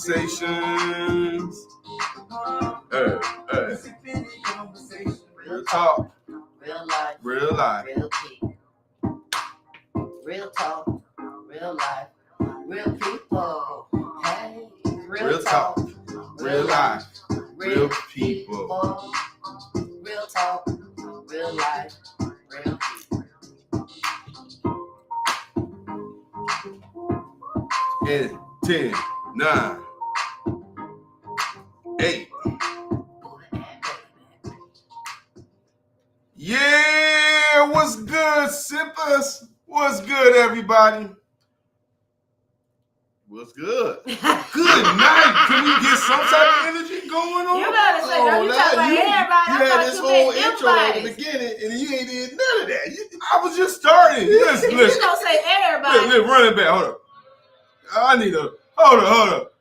conversations. Real talk. Real life. Real life. Real people. Real talk. Real life. Real people. Hey. Real talk. Real life. Real people. Real talk. Real life. Real people. In 10, 9, 8. Yeah, what's good, sippers? What's good, everybody? What's good? Good night. Can we get some type of energy going on? You better say, no, you talking about everybody. You had this whole intro at the beginning, and you ain't did none of that. I was just starting. Listen. You gonna say everybody? Listen, run it back. Hold up. I need a hold up.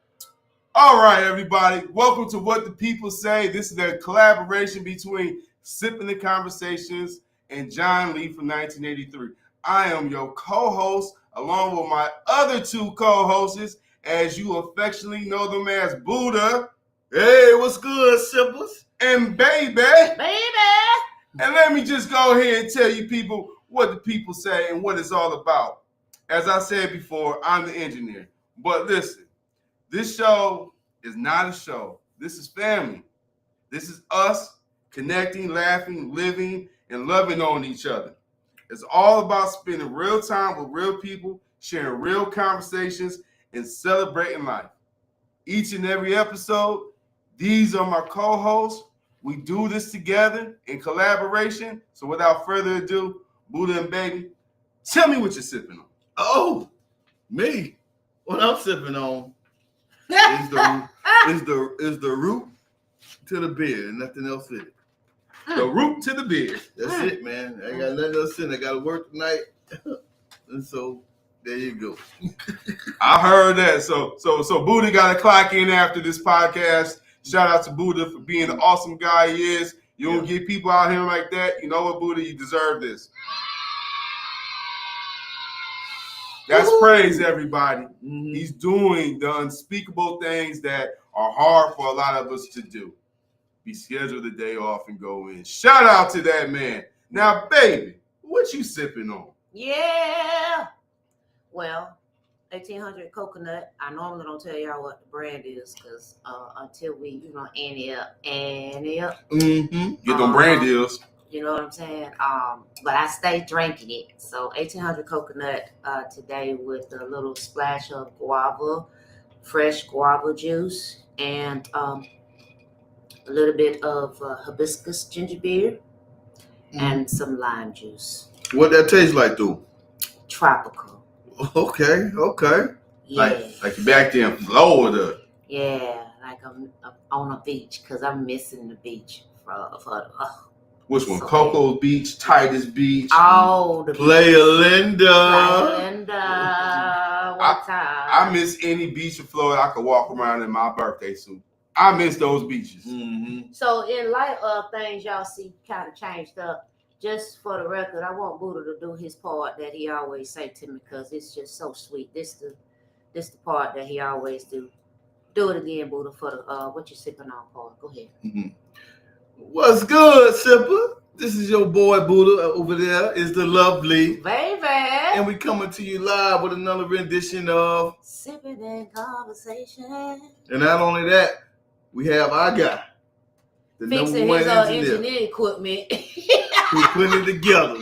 All right, everybody. Welcome to What the People Say. This is a collaboration between Sipping the Conversations and John Lee from 1983. I am your co-host, along with my other two co-hosts, as you affectionately know them as Buddha. Hey, what's good, sippers? And Baby. Baby. And let me just go ahead and tell you people what the people say and what it's all about. As I said before, I'm the engineer. But listen, this show is not a show. This is family. This is us connecting, laughing, living, and loving on each other. It's all about spending real time with real people, sharing real conversations, and celebrating life. Each and every episode, these are my co-hosts. We do this together in collaboration. So without further ado, Buddha and Baby, tell me what you're sipping on. Oh, me. What I'm sipping on is the root to the beer and nothing else in it. The root to the beer. That's it, man. I got nothing else in it. I got to work tonight. And so there you go. I heard that. So Buddha got to clock in after this podcast. Shout out to Buddha for being the awesome guy he is. You don't get people out here like that. You know what, Buddha? You deserve this. That's praise, everybody. Mm-hmm. He's doing the unspeakable things that are hard for a lot of us to do. Be scheduled the day off and go in. Shout out to that man. Now, Baby, what you sipping on? Yeah. Well, 1800 coconut. I normally don't tell y'all what the brand is because until we, ante up. Mm-hmm. Get them brand deals. You know what I'm saying? But I stay drinking it. So 1800 coconut today with a little splash of guava, fresh guava juice, and a little bit of hibiscus ginger beer, and some lime juice. What that tastes like, though? Tropical. Okay. Yeah. Like you're back there in Florida. Yeah, like I'm on a beach because I'm missing the beach Which one? Cocoa Beach, Titus Beach. Oh, the Playa Linda. One time. I miss any beach in Florida I could walk around in my birthday suit. I miss those beaches. Mm-hmm. So in light of things y'all see kind of changed up, just for the record, I want Buddha to do his part that he always say to me because it's just so sweet. This the part that he always do. Do it again, Buddha, for the what you sipping on part. Go ahead. Mm-hmm. What's good, sipper? This is your boy Buddha over there. Is the lovely Baby. and we coming to you live with another rendition of Sipping in Conversation. And not only that, we have our guy, the Fixing number his one engineer, engineering equipment. who's putting it together.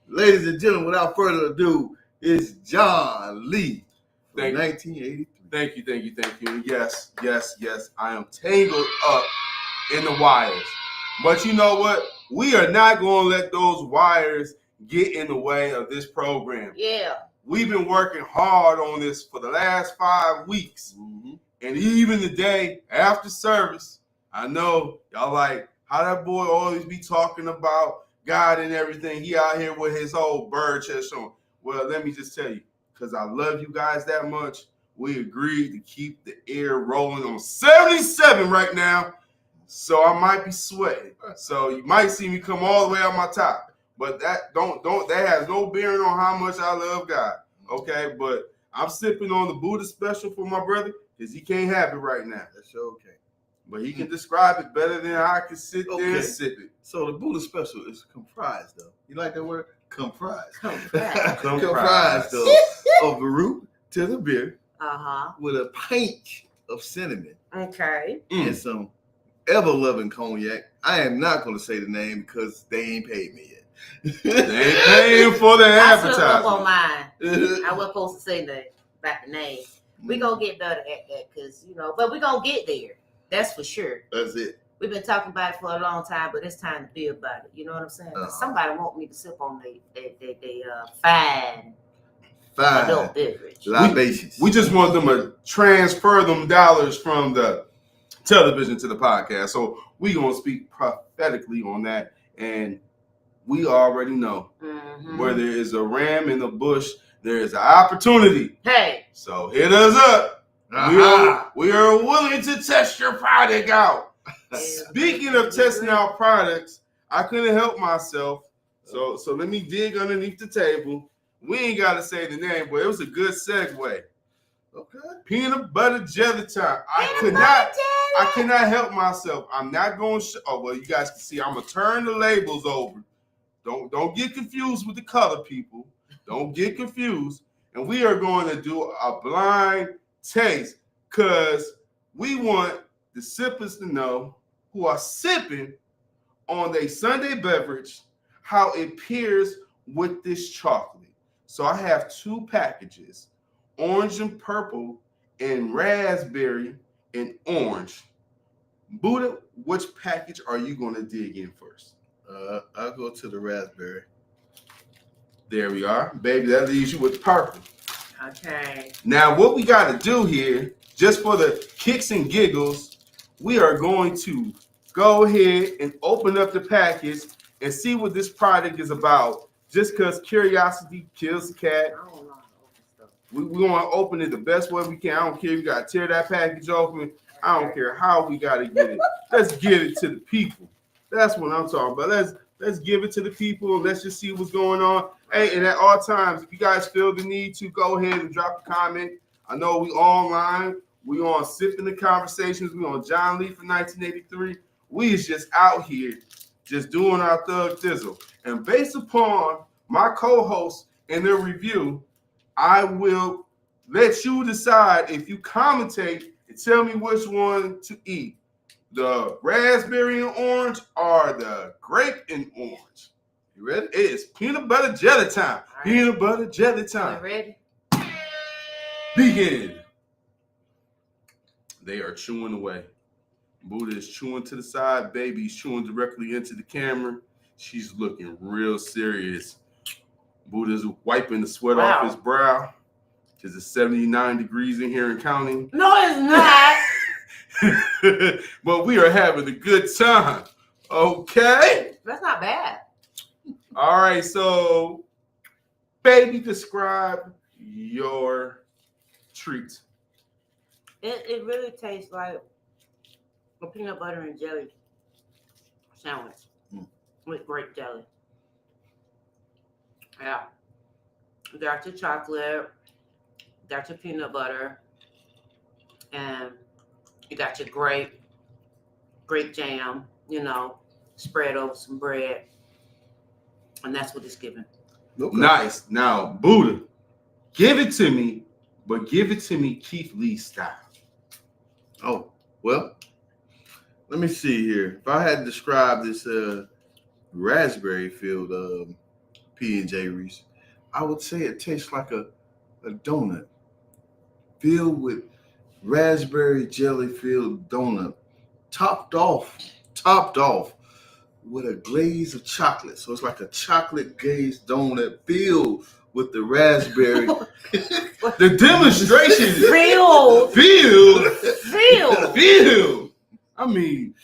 Ladies and gentlemen, without further ado, it's John Lee from 1983. Thank you. Yes. I am tangled up in the wires. But you know what? We are not going to let those wires get in the way of this program. Yeah. We've been working hard on this for the last 5 weeks. Mm-hmm. And even the day after service, I know y'all like how that boy always be talking about God and everything. He out here with his whole bird chest on. Well, let me just tell you, because I love you guys that much, we agreed to keep the air rolling on 77 right now. So I might be sweating. So you might see me come all the way out my top. But that has no bearing on how much I love God. Okay, but I'm sipping on the Buddha special for my brother. because he can't have it right now. That's okay. But he can describe it better than I can sit there and sip it. So the Buddha special is comprised, though. You like that word? Comprised. Comprised. Though, of the root to the beer with a pinch of cinnamon. Okay. And some ever-loving cognac. I am not going to say the name because they ain't paid me yet. They ain't paying for the I slipped up advertisement. on mine. I wasn't supposed to say nothing about the name. We gonna get better at that, because but we gonna get there. That's for sure. That's it. We've been talking about it for a long time, but it's time to be about it. You know what I'm saying? 'Cause somebody want me to sip on they fine adult beverage. Libations. We just want them to transfer them dollars from the television to the podcast. So we gonna speak prophetically on that, and we already know where there is a ram in the bush, there is an opportunity. Hey. So hit us up. We are willing to test your product out. Speaking of testing out products, I couldn't help myself. So let me dig underneath the table. We ain't got to say the name, but it was a good segue. Okay. Peanut butter jelly time. I cannot help myself. I'm not going to oh, well, you guys can see I'm going to turn the labels over. Don't get confused with the color, people. Don't get confused. And we are going to do a blind taste, because we want the sippers to know, who are sipping on their Sunday beverage, how it pairs with this chocolate. So I have 2 packages, orange and purple, and raspberry and orange. Buddha, which package are you going to dig in first? I'll go to the raspberry. There we are. Baby, that leaves you with purple. Okay. Now, what we got to do here, just for the kicks and giggles, we are going to go ahead and open up the package and see what this product is about. Just because curiosity kills the cat. I don't know how to open stuff. We want to open it the best way we can. I don't care if you got to tear that package open. I don't care how we got to get it. Let's give it to the people. That's what I'm talking about. Let's give it to the people, and let's just see what's going on. Hey, and at all times, if you guys feel the need to, go ahead and drop a comment. I know we online. We on Sipping the Conversations. We on John Lee for 1983. We is just out here just doing our thug thizzle. And based upon my co-hosts and their review, I will let you decide if you commentate and tell me which one to eat. The raspberry and orange or the grape and orange. You ready? It is peanut butter jelly time. Right. Peanut butter jelly time. You ready? Begin. They are chewing away. Buddha is chewing to the side. Baby's chewing directly into the camera. She's looking real serious. Buddha's wiping the sweat off his brow, because it's 79 degrees in here and counting. No, it's not. But we are having a good time. Okay? That's not bad. All right, so baby, describe your treat. It really tastes like a peanut butter and jelly sandwich with grape jelly. Yeah. Got your chocolate, got your peanut butter, and you got your grape jam, spread over some bread. And that's what it's giving. Okay. Nice. Now, Buddha, give it to me, but give it to me Keith Lee style. Oh, well, let me see here. If I had to describe this raspberry-filled P&J Reese, I would say it tastes like a donut filled with raspberry jelly-filled donut, topped off with a glaze of chocolate. So it's like a chocolate glazed donut filled with the raspberry. The demonstration. Filled. I mean,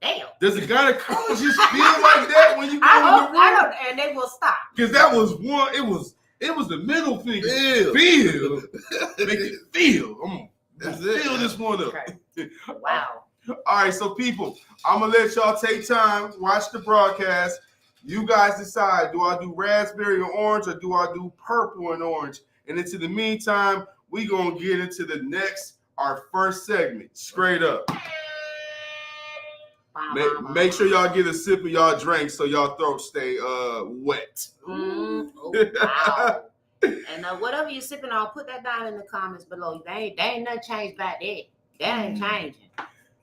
damn. Does a gynecologist feel like that when you go in the room? I don't, and they will stop. Because that was one. It was the middle finger. Feel. Make it feel. Feel this one up. Okay. Wow. All right, so people, I'm gonna let y'all take time, watch the broadcast. You guys decide, do I do raspberry or orange, or do I do purple and orange? And into the meantime, we gonna get into the next our first segment, Skraitup. Make sure y'all get a sip of y'all drink so y'all throat stay wet. Oh, wow. And whatever you're sipping on, put that down in the comments below. They ain't nothing changed back there. That ain't changing.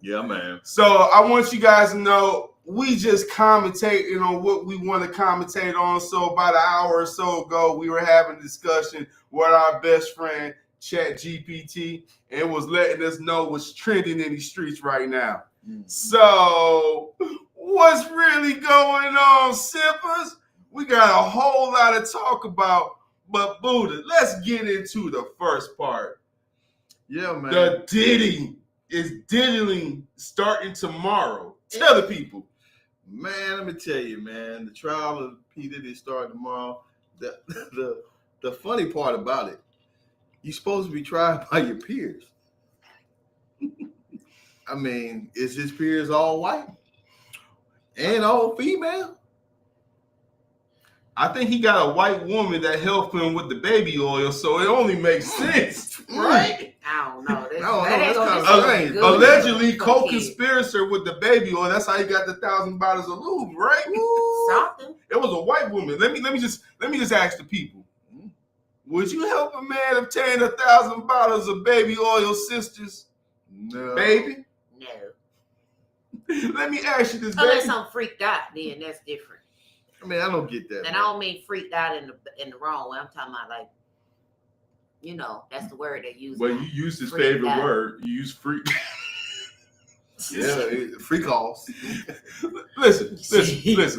Yeah, man. So I want you guys to know we just commentating on what we want to commentate on. So about an hour or so ago, we were having a discussion with our best friend, ChatGPT, and was letting us know what's trending in these streets right now. So what's really going on, sippers? We got a whole lot to talk about, but Buddha, let's get into the first part. Yeah, man. The Diddy is diddling starting tomorrow. Tell the people. Man, let me tell you, man, the trial of P. Diddy starting tomorrow. The funny part about it, you're supposed to be tried by your peers. I mean, is his peers all white and all female? I think he got a white woman that helped him with the baby oil, so it only makes sense, right? I don't know. That's kind of strange. Allegedly co-conspirator with the baby oil. That's how he got the 1,000 bottles of lube, right? Something. It was a white woman. Let me just ask the people. Would you help a man obtain 1,000 bottles of baby oil, sisters? No. Baby? No. Let me ask you this, Unless baby. I'm freaked out, then that's different. I mean, I don't get that. And I don't mean freaked out in the wrong way. I'm talking about like, you know, that's the word they use. Well, you used his Freaked favorite out. word. You used freak. Yeah, free calls. Listen.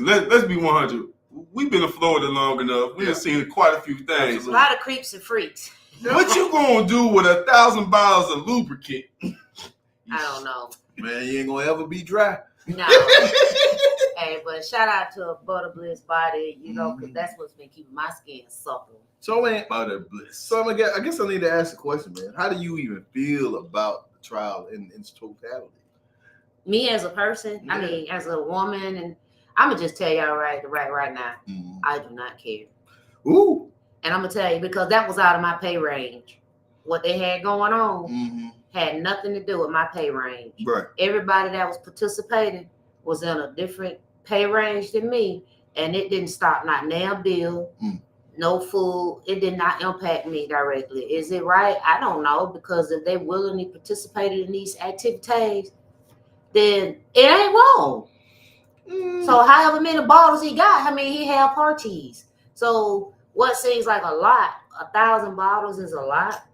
Let's be 100. We've been in Florida long enough. We've seen quite a few things. A lot of creeps and freaks. What you gonna do with 1,000 bottles of lubricant? I don't know. Man, you ain't gonna ever be dry. No. Hey, but shout out to Butter Bliss Body, you know, because that's what's been keeping my skin supple. So, man, Butter Bliss. So I guess I need to ask a question, man. How do you even feel about the trial in its totality? Me as a person, I mean, as a woman, and I'm gonna just tell y'all right now, I do not care. Ooh. And I'm gonna tell you because that was out of my pay range. What they had going on had nothing to do with my pay range. Right. Everybody that was participating was in a different pay range than me, and it didn't stop not now bill, no food. It did not impact me directly. Is it right? I don't know, because if they willingly participated in these activities, then it ain't wrong. So however many bottles he got, I mean, he had parties. So what seems like a lot, 1,000 bottles is a lot.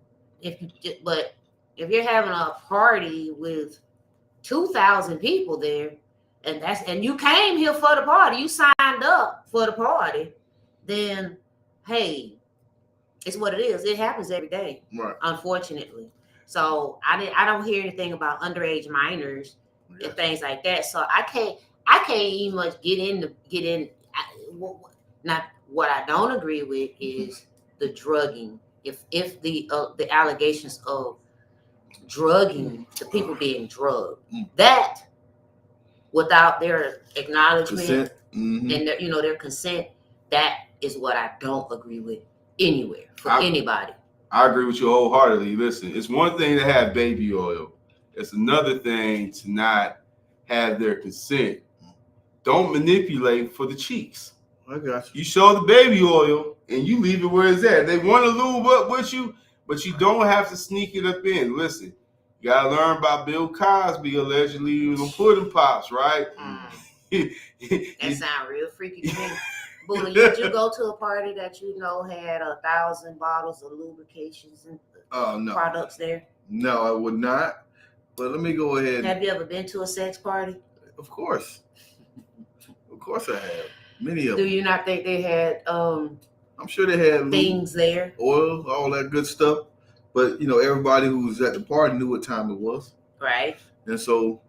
But if you're having a party with 2,000 people there, and you came here for the party, you signed up for the party, then hey, it's what it is. It happens every day, right? Unfortunately. So I don't hear anything about underage minors and things like that. So I can't even much get in. Not what I don't agree with is the drugging. If the allegations of drugging, the people being drugged, that without their acknowledgement and their consent, that is what I don't agree with anywhere for anybody. I agree with you wholeheartedly. Listen, it's one thing to have baby oil. It's another thing to not have their consent. Don't manipulate for the cheeks. I got you. You show the baby oil and you leave it where it's at. They want to lube up with you, but you don't have to sneak it up in. Listen, you gotta learn about Bill Cosby allegedly using pudding pops, right? That sounds real freaky to me. But did you go to a party that you know had 1,000 bottles of lubrications and products there? No, I would not. But let me go ahead. Have you ever been to a sex party? Of course. Of course I have. Many of them. Do you not think they had I'm sure they had things there? Oil, all that good stuff. But everybody who was at the party knew what time it was. Right. And so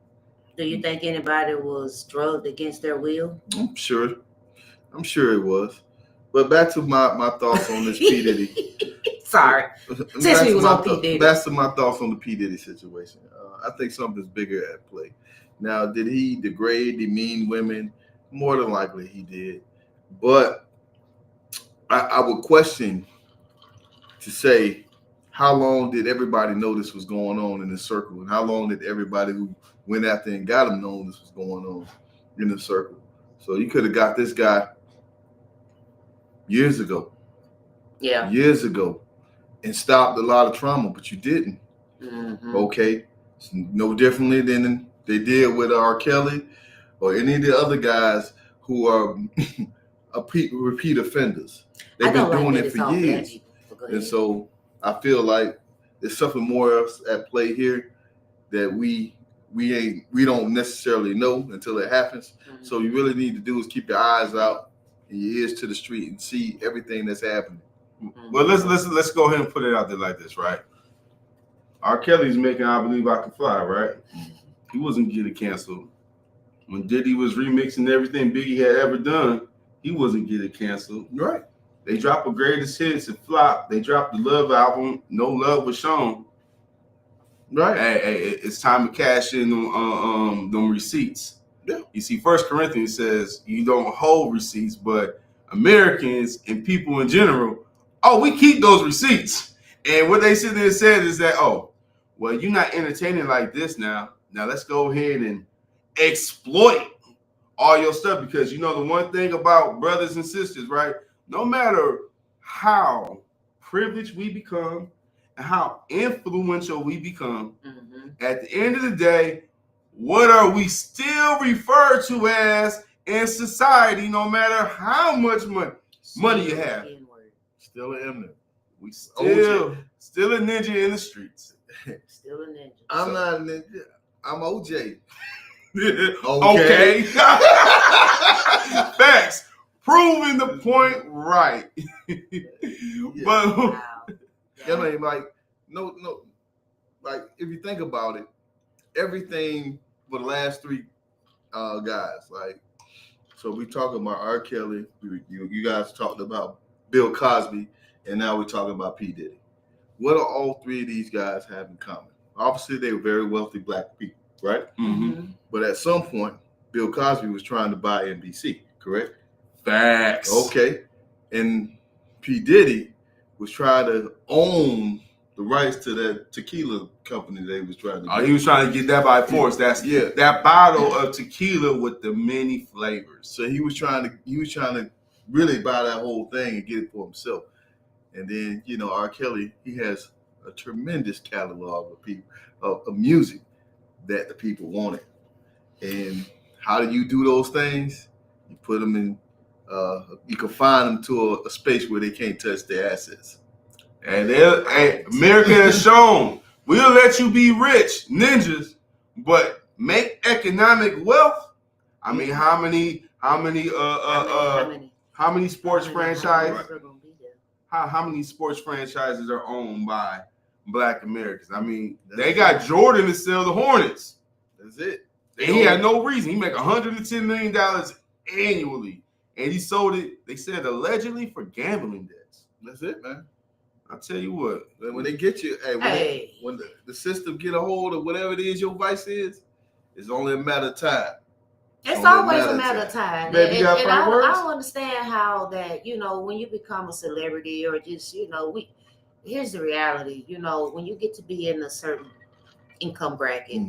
do you think anybody was drugged against their will? I'm sure it was. But back to my thoughts on this P. Diddy. Sorry. Since we was on P. Diddy. Back to my thoughts on the P. Diddy situation. I think something's bigger at play. Now, did he degrade, demean women? More than likely he did. But I would question to say how long did everybody know this was going on in the circle? And how long did everybody who went after and got him know this was going on in the circle? So you could have got this guy years ago. Yeah. Years ago. And stopped a lot of trauma, but you didn't. Mm-hmm. Okay. It's no differently than they did with R. Kelly or any of the other guys who are repeat offenders. They've been doing it for years. And so I feel like there's something more else at play here that we don't necessarily know until it happens. Mm-hmm. So you really need to do is keep your eyes out and your ears to the street and see everything that's happening. Mm-hmm. Well, let's go ahead and put it out there like this, right? R. Kelly's making "I Believe I Can Fly," right? He wasn't getting canceled. When Diddy was remixing everything Biggie had ever done, he wasn't getting canceled. Right. They dropped a greatest hits and flop. They dropped the Love album. No love was shown. Right. Hey, it's time to cash in them receipts. Yeah. You see, 1 Corinthians says you don't hold receipts, but Americans and people in general, we keep those receipts. And what they sit there and said is that, well, you're not entertaining like this now. Now let's go ahead and exploit all your stuff, because you know the one thing about brothers and sisters, right? No matter how privileged we become and how influential we become, at the end of the day, what are we still referred to as in society, no matter how much money you have? Still an eminent. We still a ninja in the streets. Still a ninja. I'm not a ninja. I'm OJ. Okay. Facts. Proving the point right. But wow. I mean, like, no, like if you think about it, everything for the last three guys, like, so we talking about R. Kelly, you guys talked about Bill Cosby, and now we're talking about P. Diddy. What do all three of these guys have in common? Obviously, they were very wealthy black people, right? Mm-hmm. But at some point, Bill Cosby was trying to buy NBC, correct? Facts. Okay. And P. Diddy was trying to own the rights to that tequila company they was trying to get. He was trying to get that by force. That's that bottle of tequila with the many flavors. So he was trying to really buy that whole thing and get it for himself. And then, R. Kelly, he has a tremendous catalog of people of music that the people wanted. And how do you do those things? You put them in you confine them to a space where they can't touch their assets. And America has shown, we'll let you be rich, ninjas, but make economic wealth. I mean, how many sports franchises? How many sports franchises are owned by Black Americans? I mean, they got Jordan to sell the Hornets. That's it. And he had no reason. He make $110 million annually, and he sold it. They said allegedly for gambling debts. That's it, man. I tell you what, when they get you, when the system get a hold of whatever it is your vice is, it's only a matter of time. It's always a matter of time. Baby, and I don't understand how that, when you become a celebrity or just, here's the reality, when you get to be in a certain income bracket,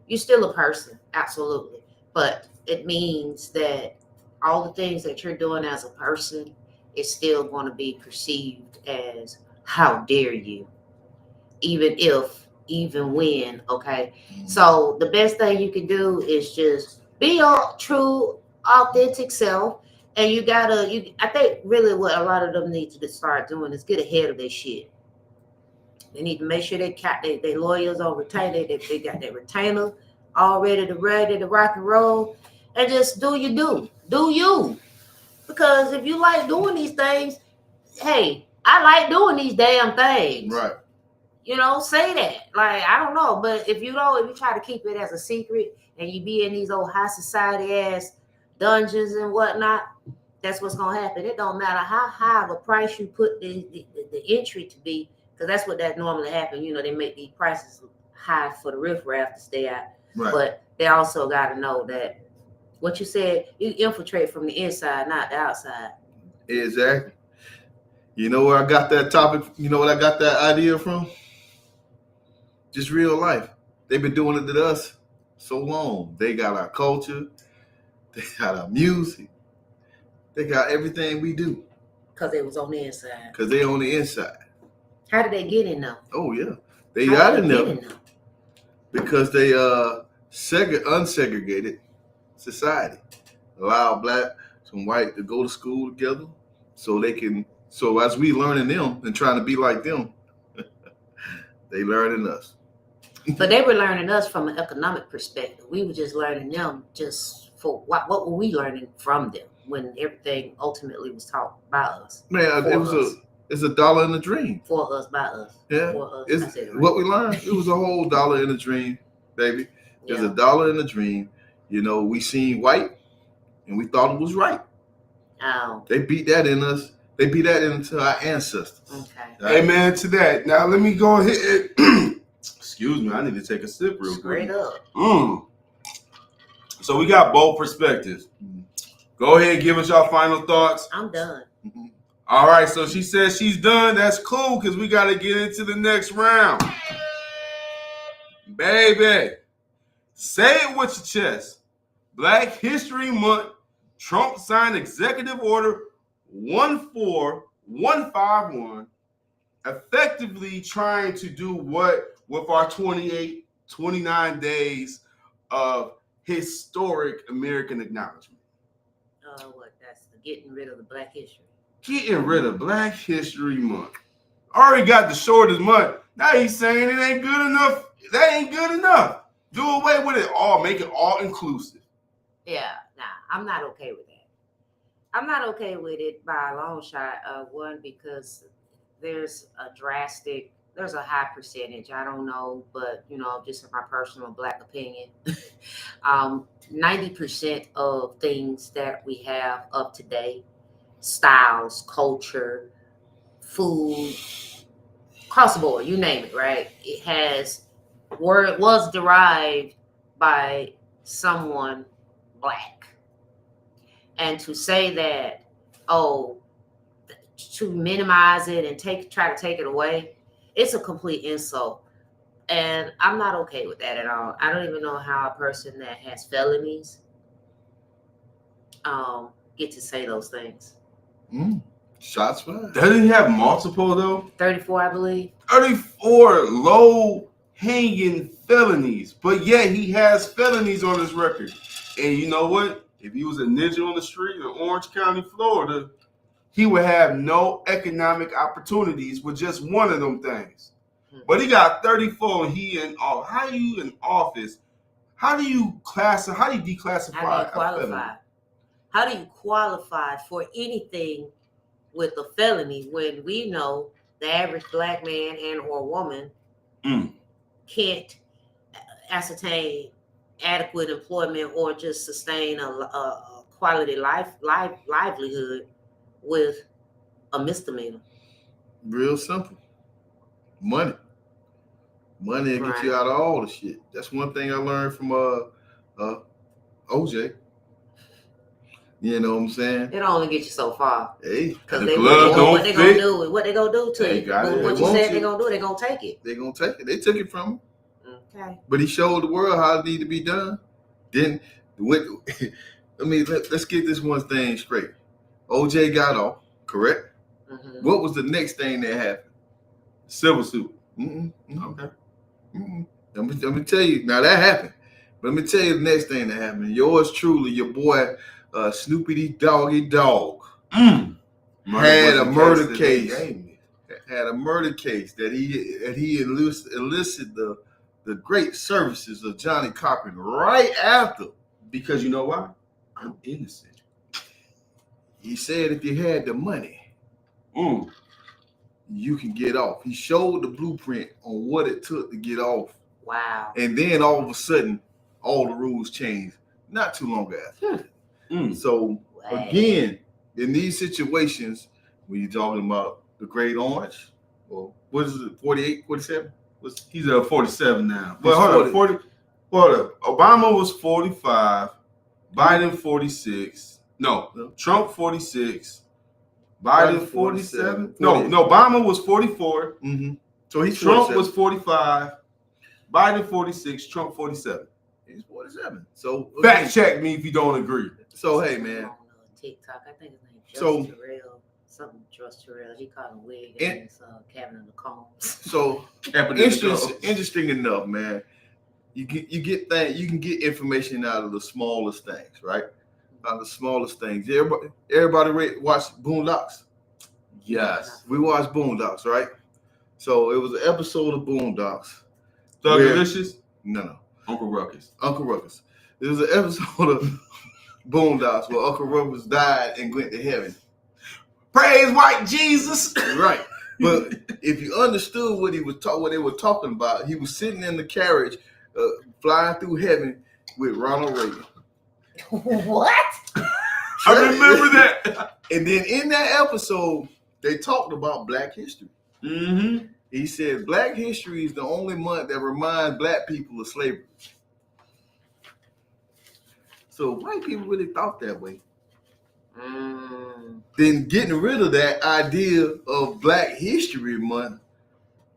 you're still a person, absolutely. But it means that all the things that you're doing as a person is still going to be perceived as, how dare you, even when, okay? So the best thing you can do is just be your true, authentic self. And I think really what a lot of them need to start doing is get ahead of their shit. They need to make sure their lawyers on retainer, they got their retainer all ready to rock and roll, and just do you. Because if you like doing these things, hey, I like doing these damn things. Right. Say that. Like, I don't know. But if you try to keep it as a secret and you be in these old high society ass dungeons and whatnot, that's what's going to happen. It don't matter how high of a price you put the entry to be, because that's what that normally happens. They make these prices high for the riffraff to stay out. Right. But they also got to know that what you said, you infiltrate from the inside, not the outside. Exactly. You know where I got that topic? You know what I got that idea from? Just real life. They've been doing it to us so long. They got our culture. They got our music. They got everything we do. Because it was on the inside. Because they on the inside. How did they get in there? Oh, yeah. They How got did in they there get in there? because they unsegregated society. Allow black and white to go to school together so they can, so as we learning them and trying to be like them, they learning us. But they were learning us from an economic perspective. We were just learning them just for what were we learning from them when everything ultimately was taught by us. Man, it's a dollar in a dream. For us, by us. Yeah. For us. It's I said it right. what we learned. It was a whole dollar in a dream, baby. There's Yeah. a dollar in a dream. You know, we seen white and we thought it was right. Oh, They beat that in us. They beat that into our ancestors. okay. Right? Amen to that. Now let me go ahead. Excuse me, I need to take a sip real quick. Straight up. So we got both perspectives. Go ahead, give us your final thoughts. I'm done. Mhm. All right, so she says she's done. That's cool because we got to get into the next round. Baby, say it with your chest. Black History Month, Trump signed Executive Order 14151, effectively trying to do what with our 29 days of historic American acknowledgement. That's the getting rid of the Black history. Getting rid of Black History Month. Already got the shortest month. Now he's saying it ain't good enough. That ain't good enough. Do away with it all. Make it all inclusive. Yeah, nah, I'm not okay with that. I'm not okay with it by a long shot. One, because there's a high percentage. I don't know, but just in my personal Black opinion, 90% of things that we have up to date, styles, culture, food, across the board, you name it, right? It was derived by someone Black. And to say that, to minimize it and try to take it away, it's a complete insult. And I'm not okay with that at all. I don't even know how a person that has felonies get to say those things. Shots fired. Doesn't he have multiple though? 34, I believe. 34 low-hanging felonies, but yet he has felonies on his record. And you know what? If he was a ninja on the street in Orange County, Florida, he would have no economic opportunities with just one of them things. But he got 34 and how you in office? How do you declassify? How do you a qualify? felony? How do you qualify for anything with a felony when we know the average Black man and or woman can't ascertain adequate employment or just sustain a quality livelihood with a misdemeanor? Real simple. Money will get you out of all the shit. That's one thing I learned from OJ. You know what I'm saying? It only gets you so far. Hey, Because the they glove don't what they fit. gonna do? What they gonna do to They you? got it. What They you want said to. they gonna do? They gonna take it. they're gonna take it. They took it from him, Okay. but he showed the world how it need to be done. Then let's get this one thing straight. OJ got off, correct? Mm-hmm. What was the next thing that happened? Civil suit. Okay. Let me tell you. Now that happened. But let me tell you the next thing that happened. Yours truly, your boy, Snoopy Doggy Dog, had a murder case. Had a murder case that he enlisted the great services of Johnny Cochran right after. Because you know why? I'm innocent. He said if you had the money, you can get off. He showed the blueprint on what it took to get off. Wow. And then all of a sudden, all the rules changed not too long after. So again, in these situations, when you're talking about the Great Orange, or what is it, 48, 47? He's at 47 now. He's But hold on, 40. Obama was 45, Biden 46. No, Trump 46, Biden 47. No, Obama was 44. Mm-hmm. So he's Trump 47. was 45. Biden 46. Trump 47. He's 47. So Fact check me if you don't agree. So hey, man. On TikTok, I think his name is So- Terrell. Something Just Terrell. He called him Wig and his Cabin in the Combs. So interesting enough, man. You get things. You can get information out of the smallest things, right? Out of the smallest things. Everybody watch Boondocks. Yes. We watched Boondocks, right? So it was an episode of Boondocks. Thug where- Delicious? No. Uncle Ruckus. Uncle Ruckus. There was an episode of Boondocks where Uncle Ruckus died and went to heaven. Praise white Jesus. Right. But if you understood what they were talking about, he was sitting in the carriage, flying through heaven with Ronald Reagan. What? I remember that. And then in that episode, they talked about Black history. Mm-hmm. He said Black history is the only month that reminds Black people of slavery. So white people really thought that way. Then getting rid of that idea of Black History Month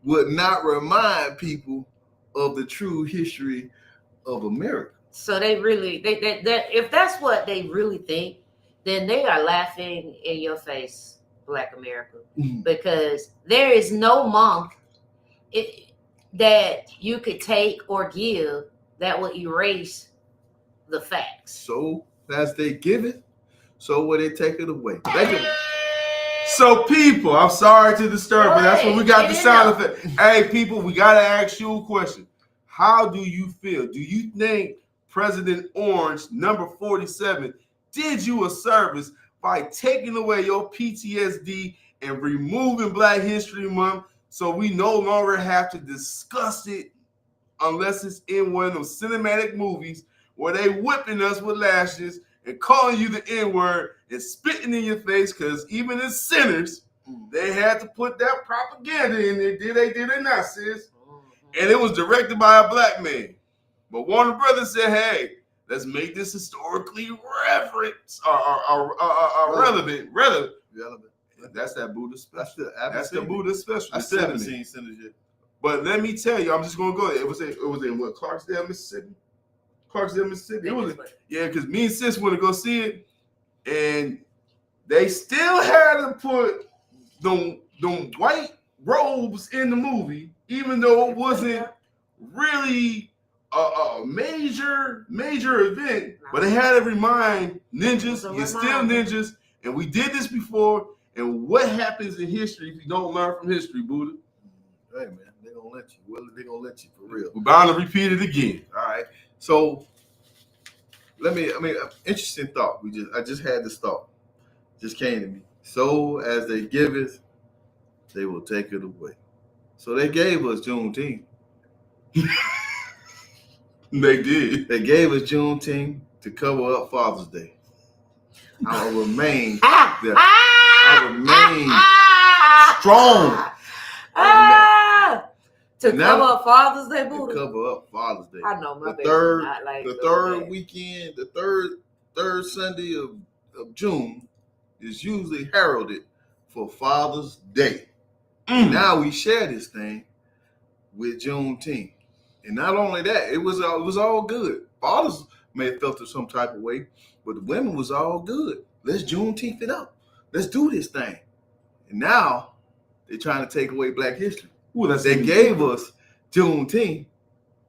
would not remind people of the true history of America. So they really, they if that's what they really think, then they are laughing in your face, Black America, because there is no month that you could take or give that will erase the facts. So as they give it, so will they take it away. So people, I'm sorry to disturb, but that's when we got the sound effect. Hey people, we gotta ask you a question. How do you feel? Do you think President Orange, number 47, did you a service by taking away your PTSD and removing Black History Month so we no longer have to discuss it unless it's in one of those cinematic movies where they whipping us with lashes and calling you the N-word and spitting in your face, because even as sinners, they had to put that propaganda in there. Did they not, sis? And it was directed by a Black man. But Warner Brothers said, hey, let's make this historically relevant. That's that Buddha special. That's the Buddha special. I still haven't seen Sinners yet. But let me tell you, I'm just gonna go there. It was in what, Clarksdale, Mississippi? Clarksdale, Mississippi. Because me and sis want to go see it, and they still had to put them white robes in the movie, even though it wasn't really a major event. But they had to remind ninjas, you're still ninjas, and we did this before. And what happens in history if you don't learn from history, Buddha? Hey man, they're gonna let you. Well, they're gonna let you for real. We're bound to repeat it again. All right. So interesting thought. I just had this thought. Just came to me. So as they give it, they will take it away. So they gave us Juneteenth. They did. They gave us Juneteenth to cover up Father's Day. I will remain there. I remain strong. To cover up Father's Day, to cover up Father's Day. I know my the baby third, not like the third weekend, the third Sunday of June is usually heralded for Father's Day. Now we share this thing with Juneteenth, and not only that, it was all good. Fathers may have felt it some type of way, but the women was all good. Let's Juneteenth it up. Let's do this thing. And now they're trying to take away Black history. They gave us Juneteenth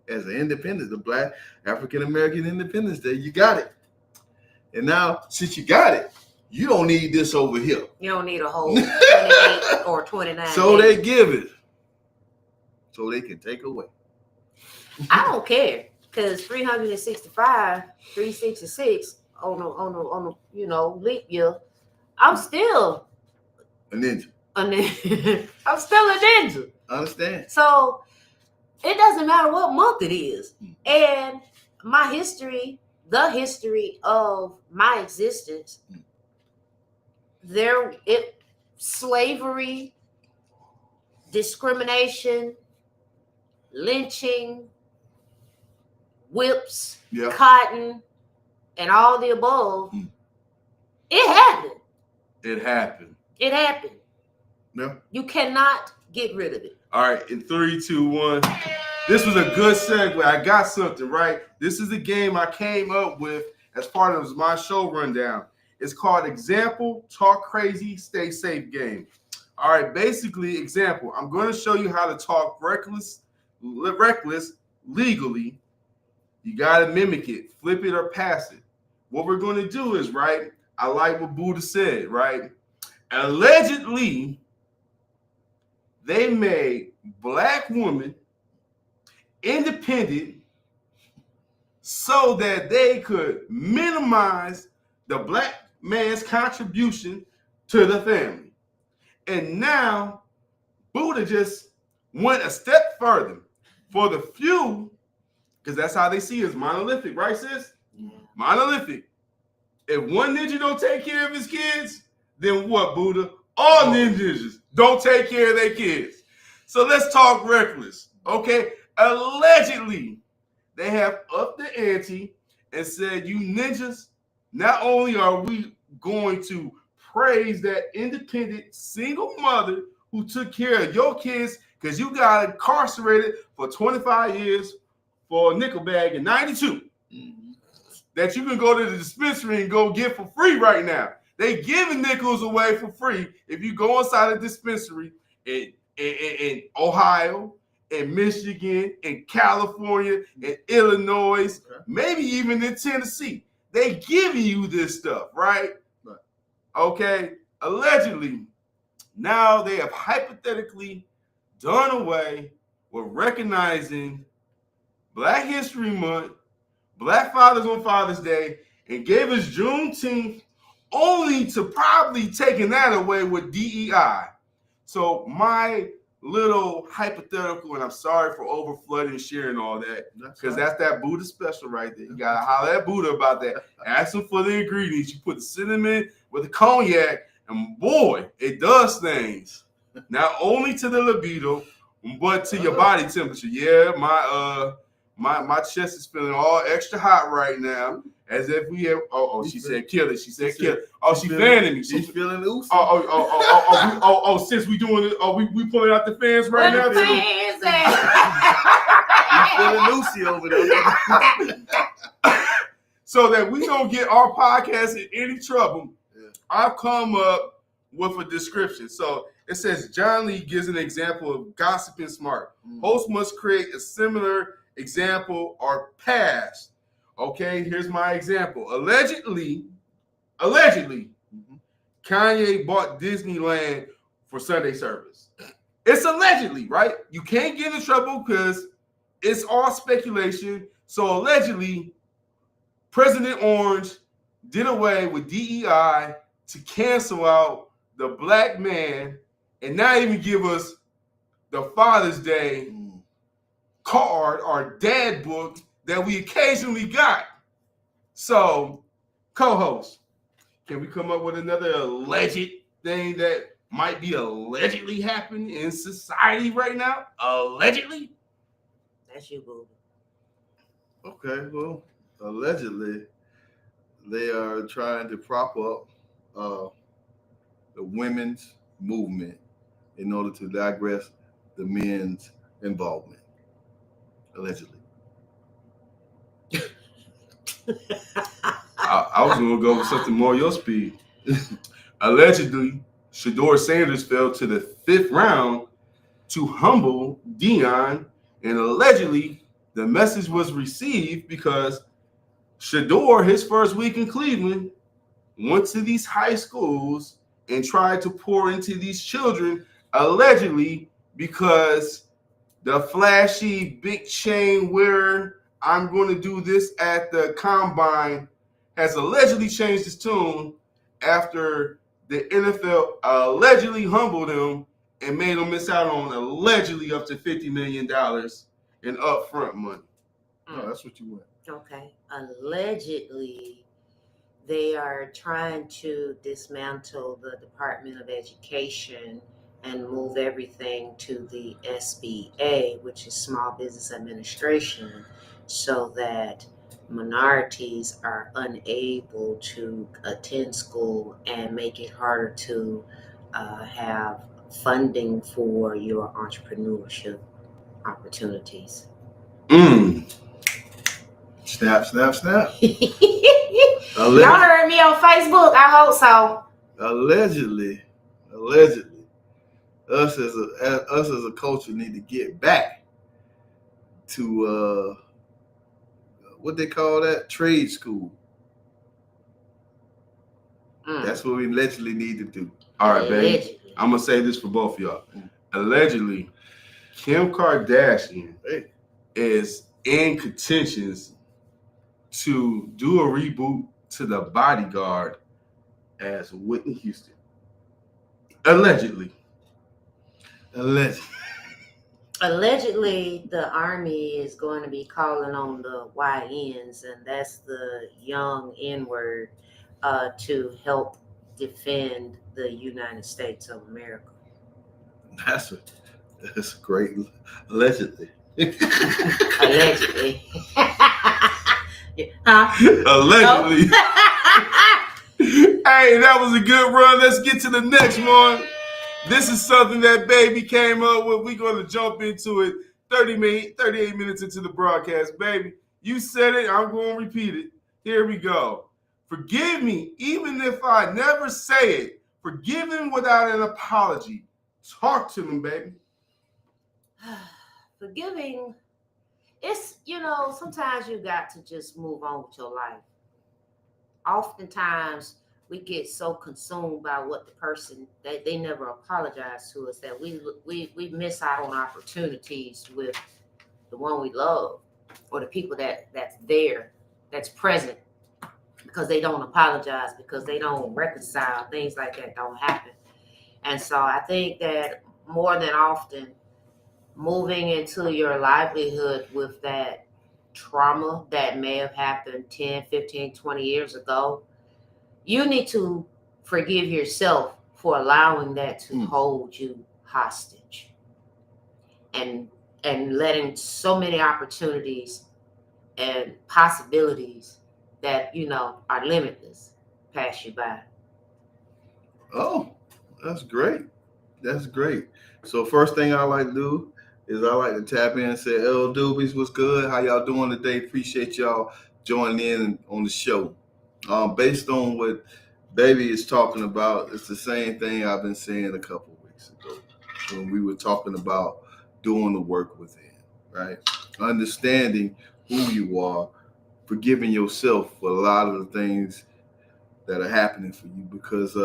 as an independence, the Black African American Independence Day. You got it. And now, since you got it, you don't need this over here. You don't need a whole 28 or 29. So they give it, so they can take away. I don't care, because 365, 366 on the leap year, I'm still A ninja. I'm still a ninja. Understand? So it doesn't matter what month it is. And my history, the history of my existence, slavery, discrimination, lynching, whips, cotton, and all the above, it happened. It happened. It happened. Yeah. You cannot get rid of it. All right, in 3, 2, 1. This was a good segue. I got something, right? This is the game I came up with as part of my show rundown. It's called Example, Talk Crazy, Stay Safe game. All right, basically, example. I'm going to show you how to talk reckless legally. You got to mimic it, flip it or pass it. What we're going to do is, right, I like what Buddha said, right? Allegedly, they made black women independent so that they could minimize the black man's contribution to the family. And now Buddha just went a step further. For the few, because that's how they see it, as monolithic, right, sis? Yeah. Monolithic. If one ninja don't take care of his kids, then what, Buddha? All ninjas don't take care of their kids. So let's talk reckless, okay? Allegedly, they have upped the ante and said, you ninjas, not only are we going to praise that independent single mother who took care of your kids because you got incarcerated for 25 years for a nickel bag in 92. That you can go to the dispensary and go get for free right now. They giving nickels away for free if you go inside a dispensary in Ohio, in Michigan, in California, in Illinois, maybe even in Tennessee. They giving you this stuff, right? Okay. Allegedly, now they have hypothetically done away with recognizing Black History Month, Black Fathers on Father's Day, and gave us Juneteenth, only to probably taking that away with DEI. So my little hypothetical, and I'm sorry for over flooding and sharing all that, because that's that Buddha special right there. You gotta holler at Buddha about that. Ask him for the ingredients. You put the cinnamon with the cognac, and boy, it does things. Not only to the libido, but to your body temperature. Yeah, my chest is feeling all extra hot right now, as if we have. She said kill it. She said kill it. Oh, she fanning me. She's feeling loose. Since we doing it, we pulling out the fans right now. Where the fans She's feeling loosey over there. So that we don't get our podcast in any trouble, I've come up with a description. So it says John Lee gives an example of gossiping smart. Host must create a similar example or past. Okay, here's my example. Allegedly, Kanye bought Disneyland for Sunday service. It's allegedly, right? You can't get in trouble because it's all speculation. So allegedly, President Orange did away with DEI to cancel out the black man and not even give us the Father's Day card or dad book that we occasionally got. So, co-host, can we come up with another alleged thing that might be allegedly happening in society right now? Allegedly? That's you, boo. Okay, well, allegedly, they are trying to prop up the women's movement in order to digress the men's involvement. Allegedly. I was going to go with something more your speed. Allegedly, Shador Sanders fell to the 5th round to humble Dion, and allegedly the message was received because Shador, his first week in Cleveland, went to these high schools and tried to pour into these children, allegedly because the flashy big chain wearer, I'm going to do this at the combine, has allegedly changed his tune after the NFL allegedly humbled him and made him miss out on allegedly up to $50 million in upfront money. Oh, that's what you want. Okay. Allegedly, they are trying to dismantle the Department of Education and move everything to the SBA, which is Small Business Administration, so that minorities are unable to attend school and make it harder to have funding for your entrepreneurship opportunities. Snap, snap, snap. Y'all heard me on Facebook. I hope so. Allegedly, us as a culture need to get back to what they call that, trade school. That's what we allegedly need to do. All right, baby. I'm gonna say this for both of y'all. Allegedly, Kim Kardashian is in contentions to do a reboot to The Bodyguard as Whitney Houston. Allegedly. Allegedly, the Army is going to be calling on the YNs, and that's the young N-word, to help defend the United States of America. That's great. Allegedly. Allegedly. Huh? Allegedly. Hey, that was a good run. Let's get to the next one. This is something that Baby came up with. We're going to jump into it 38 minutes into the broadcast. Baby, you said it. I'm going to repeat it. Here we go. Forgive me, even if I never say it. Forgive him without an apology. Talk to him, baby. Forgiving, it's, sometimes you got to just move on with your life. Oftentimes, we get so consumed by what the person, that they never apologize to us, that we miss out on opportunities with the one we love, or the people that's there, that's present, because they don't apologize, because they don't reconcile. Things like that don't happen. And so I think that more than often, moving into your livelihood with that trauma that may have happened 10, 15, 20 years ago, you need to forgive yourself for allowing that to hold you hostage, and letting so many opportunities and possibilities that are limitless pass you by. Oh, that's great. That's great. So first thing I like to do is I like to tap in and say, L Doobies, what's good? How y'all doing today? Appreciate y'all joining in on the show. Based on what Baby is talking about, it's the same thing I've been saying a couple of weeks ago when we were talking about doing the work within, right? Understanding who you are, forgiving yourself for a lot of the things that are happening for you, because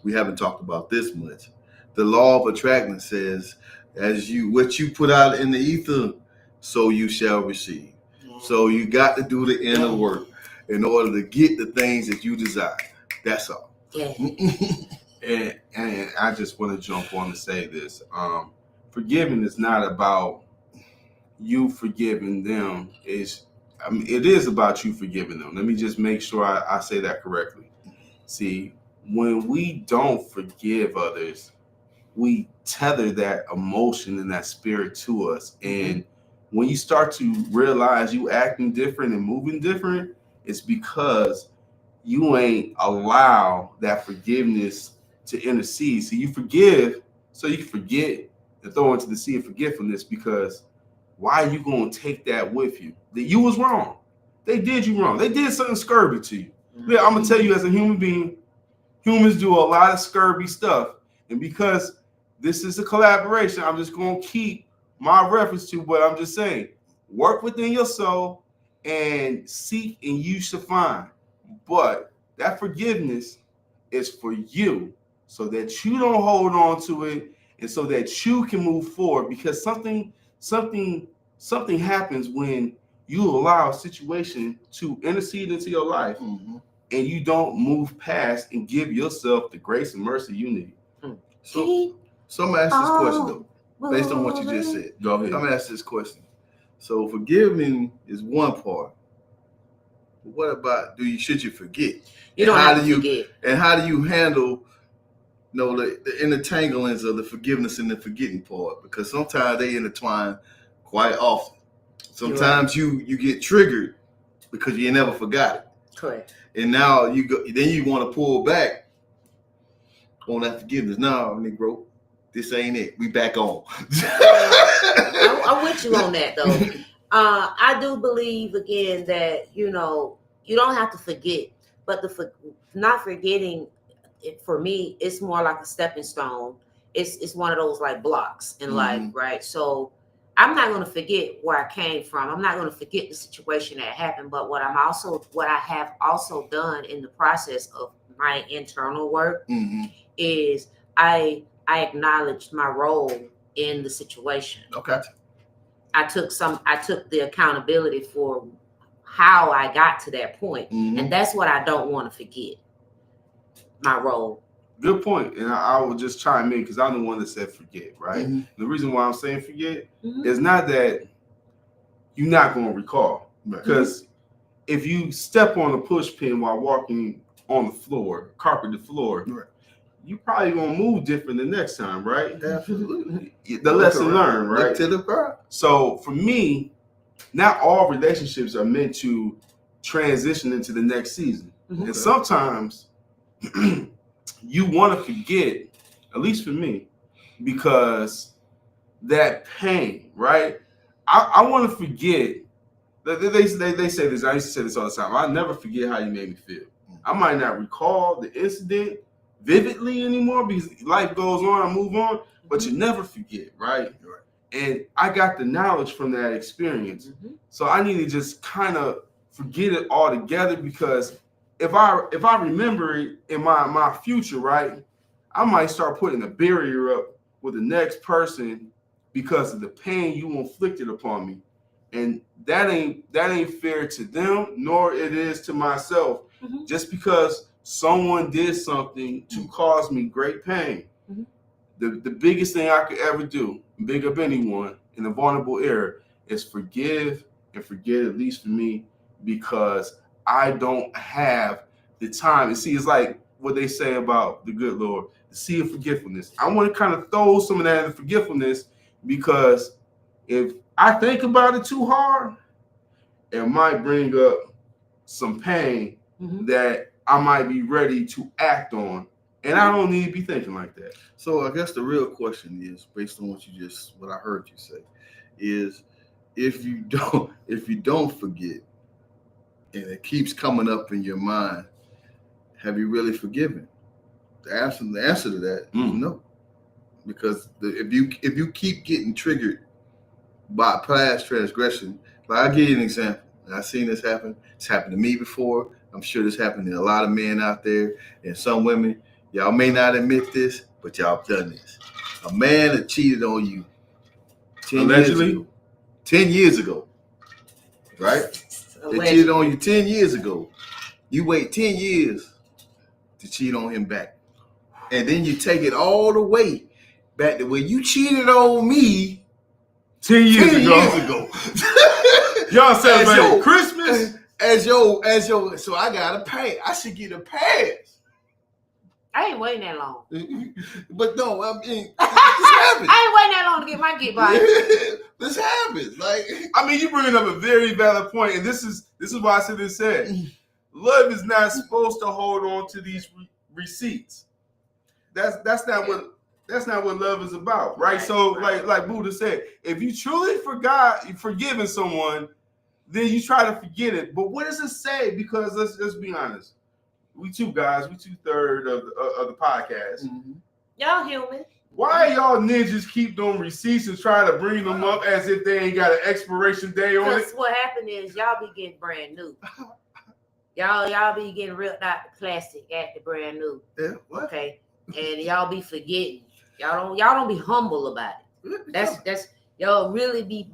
we haven't talked about this much. The law of attraction says, what you put out in the ether, so you shall receive. So you got to do the inner work in order to get the things that you desire. That's all. Yeah. And I just want to jump on to say this. Forgiving is not about you forgiving them. It is about you forgiving them. Let me just make sure I say that correctly. See, when we don't forgive others, we tether that emotion and that spirit to us. And when you start to realize you acting different and moving different, it's because you ain't allow that forgiveness to intercede. So you forgive, so you can forget and throw into the sea of forgetfulness, because why are you going to take that with you? That you was wrong. They did you wrong. They did something scurvy to you. Yeah, I'm going to tell you, as a human being, humans do a lot of scurvy stuff. And because this is a collaboration, I'm just going to keep my reference to what I'm just saying. Work within your soul and seek, and you shall find. But that forgiveness is for you, so that you don't hold on to it, and so that you can move forward. Because something happens when you allow a situation to intercede into your life, and you don't move past and give yourself the grace and mercy you need. So I'm gonna ask this question though, based on what you just said. Go ahead. I'm gonna ask this question. So forgiving is one part. But what about should you forget? You don't have to forget. And how do you handle the intertanglings of the forgiveness and the forgetting part? Because sometimes they intertwine quite often. Sometimes you get triggered because you never forgot it. Correct. And now you want to pull back on that forgiveness. No, Negro, this ain't it. We back on. I'm with you on that though. I do believe again that you don't have to forget, but not forgetting it for me, it's more like a stepping stone. It's one of those like blocks in life, right? So I'm not going to forget where I came from. I'm not going to forget the situation that happened. But what I have also done in the process of my internal work is I acknowledged my role in the situation. Okay. I took the accountability for how I got to that point. And that's what I don't want to forget. My role. Good point. And I will just chime in because I'm the one that said forget, right? The reason why I'm saying forget is not that you're not going to recall. Because if you step on a push pin while walking on the floor, carpeted floor, you probably going to move different the next time, right? Absolutely. The lesson learned, right? Look to the front. So for me, not all relationships are meant to transition into the next season. And sometimes you want to forget, at least for me, because that pain, right? I want to forget. They say this. I used to say this all the time. I never forget how you made me feel. I might not recall the incident vividly anymore because life goes on, I move on, but you never forget, right? And I got the knowledge from that experience. So I need to just kind of forget it altogether because if I remember it in my future, right, I might start putting a barrier up with the next person because of the pain you inflicted upon me. And that ain't fair to them, nor it is to myself. Just because someone did something to cause me great pain. The biggest thing I could ever do, big up anyone in a vulnerable era, is forgive and forget, at least for me, because I don't have the time. And see, it's like what they say about the good Lord, the sea of forgetfulness. I want to kind of throw some of that in forgetfulness because if I think about it too hard, it might bring up some pain that I might be ready to act on. And I don't need to be thinking like that. So I guess the real question is, based on what I heard you say, is if you don't forget and it keeps coming up in your mind, have you really forgiven? The answer to that is no. Because if you keep getting triggered by past transgression, like I'll give you an example. And I've seen this happen. It's happened to me before. I'm sure this happened to a lot of men out there and some women. Y'all may not admit this, but y'all have done this. A man that cheated on you 10 years ago, right? They cheated on you 10 years ago. You wait 10 years to cheat on him back. And then you take it all the way back to where you cheated on me 10 years ago. Y'all celebrating Christmas? As yo, so I gotta pay. I should get a pass. I ain't waiting that long. But no, I mean, this happens. I ain't waiting that long to get my get by. This happens. Like, I mean, you bringing up a very valid point, and this is why I said this. Love is not supposed to hold on to these receipts. That's not what love is about, right? So, like Buddha said, if you truly forgiven someone, then you try to forget it. But what does it say? Because let's be honest. We two guys, we 2/3 of the podcast. Y'all human. Why y'all ninjas keep doing receipts and try to bring them up as if they ain't got an expiration day on it? Because what happened is y'all be getting brand new. Y'all be getting ripped out the plastic at the brand new. Yeah. What? Okay. And y'all be forgetting. Y'all don't be humble about it. That's y'all really be.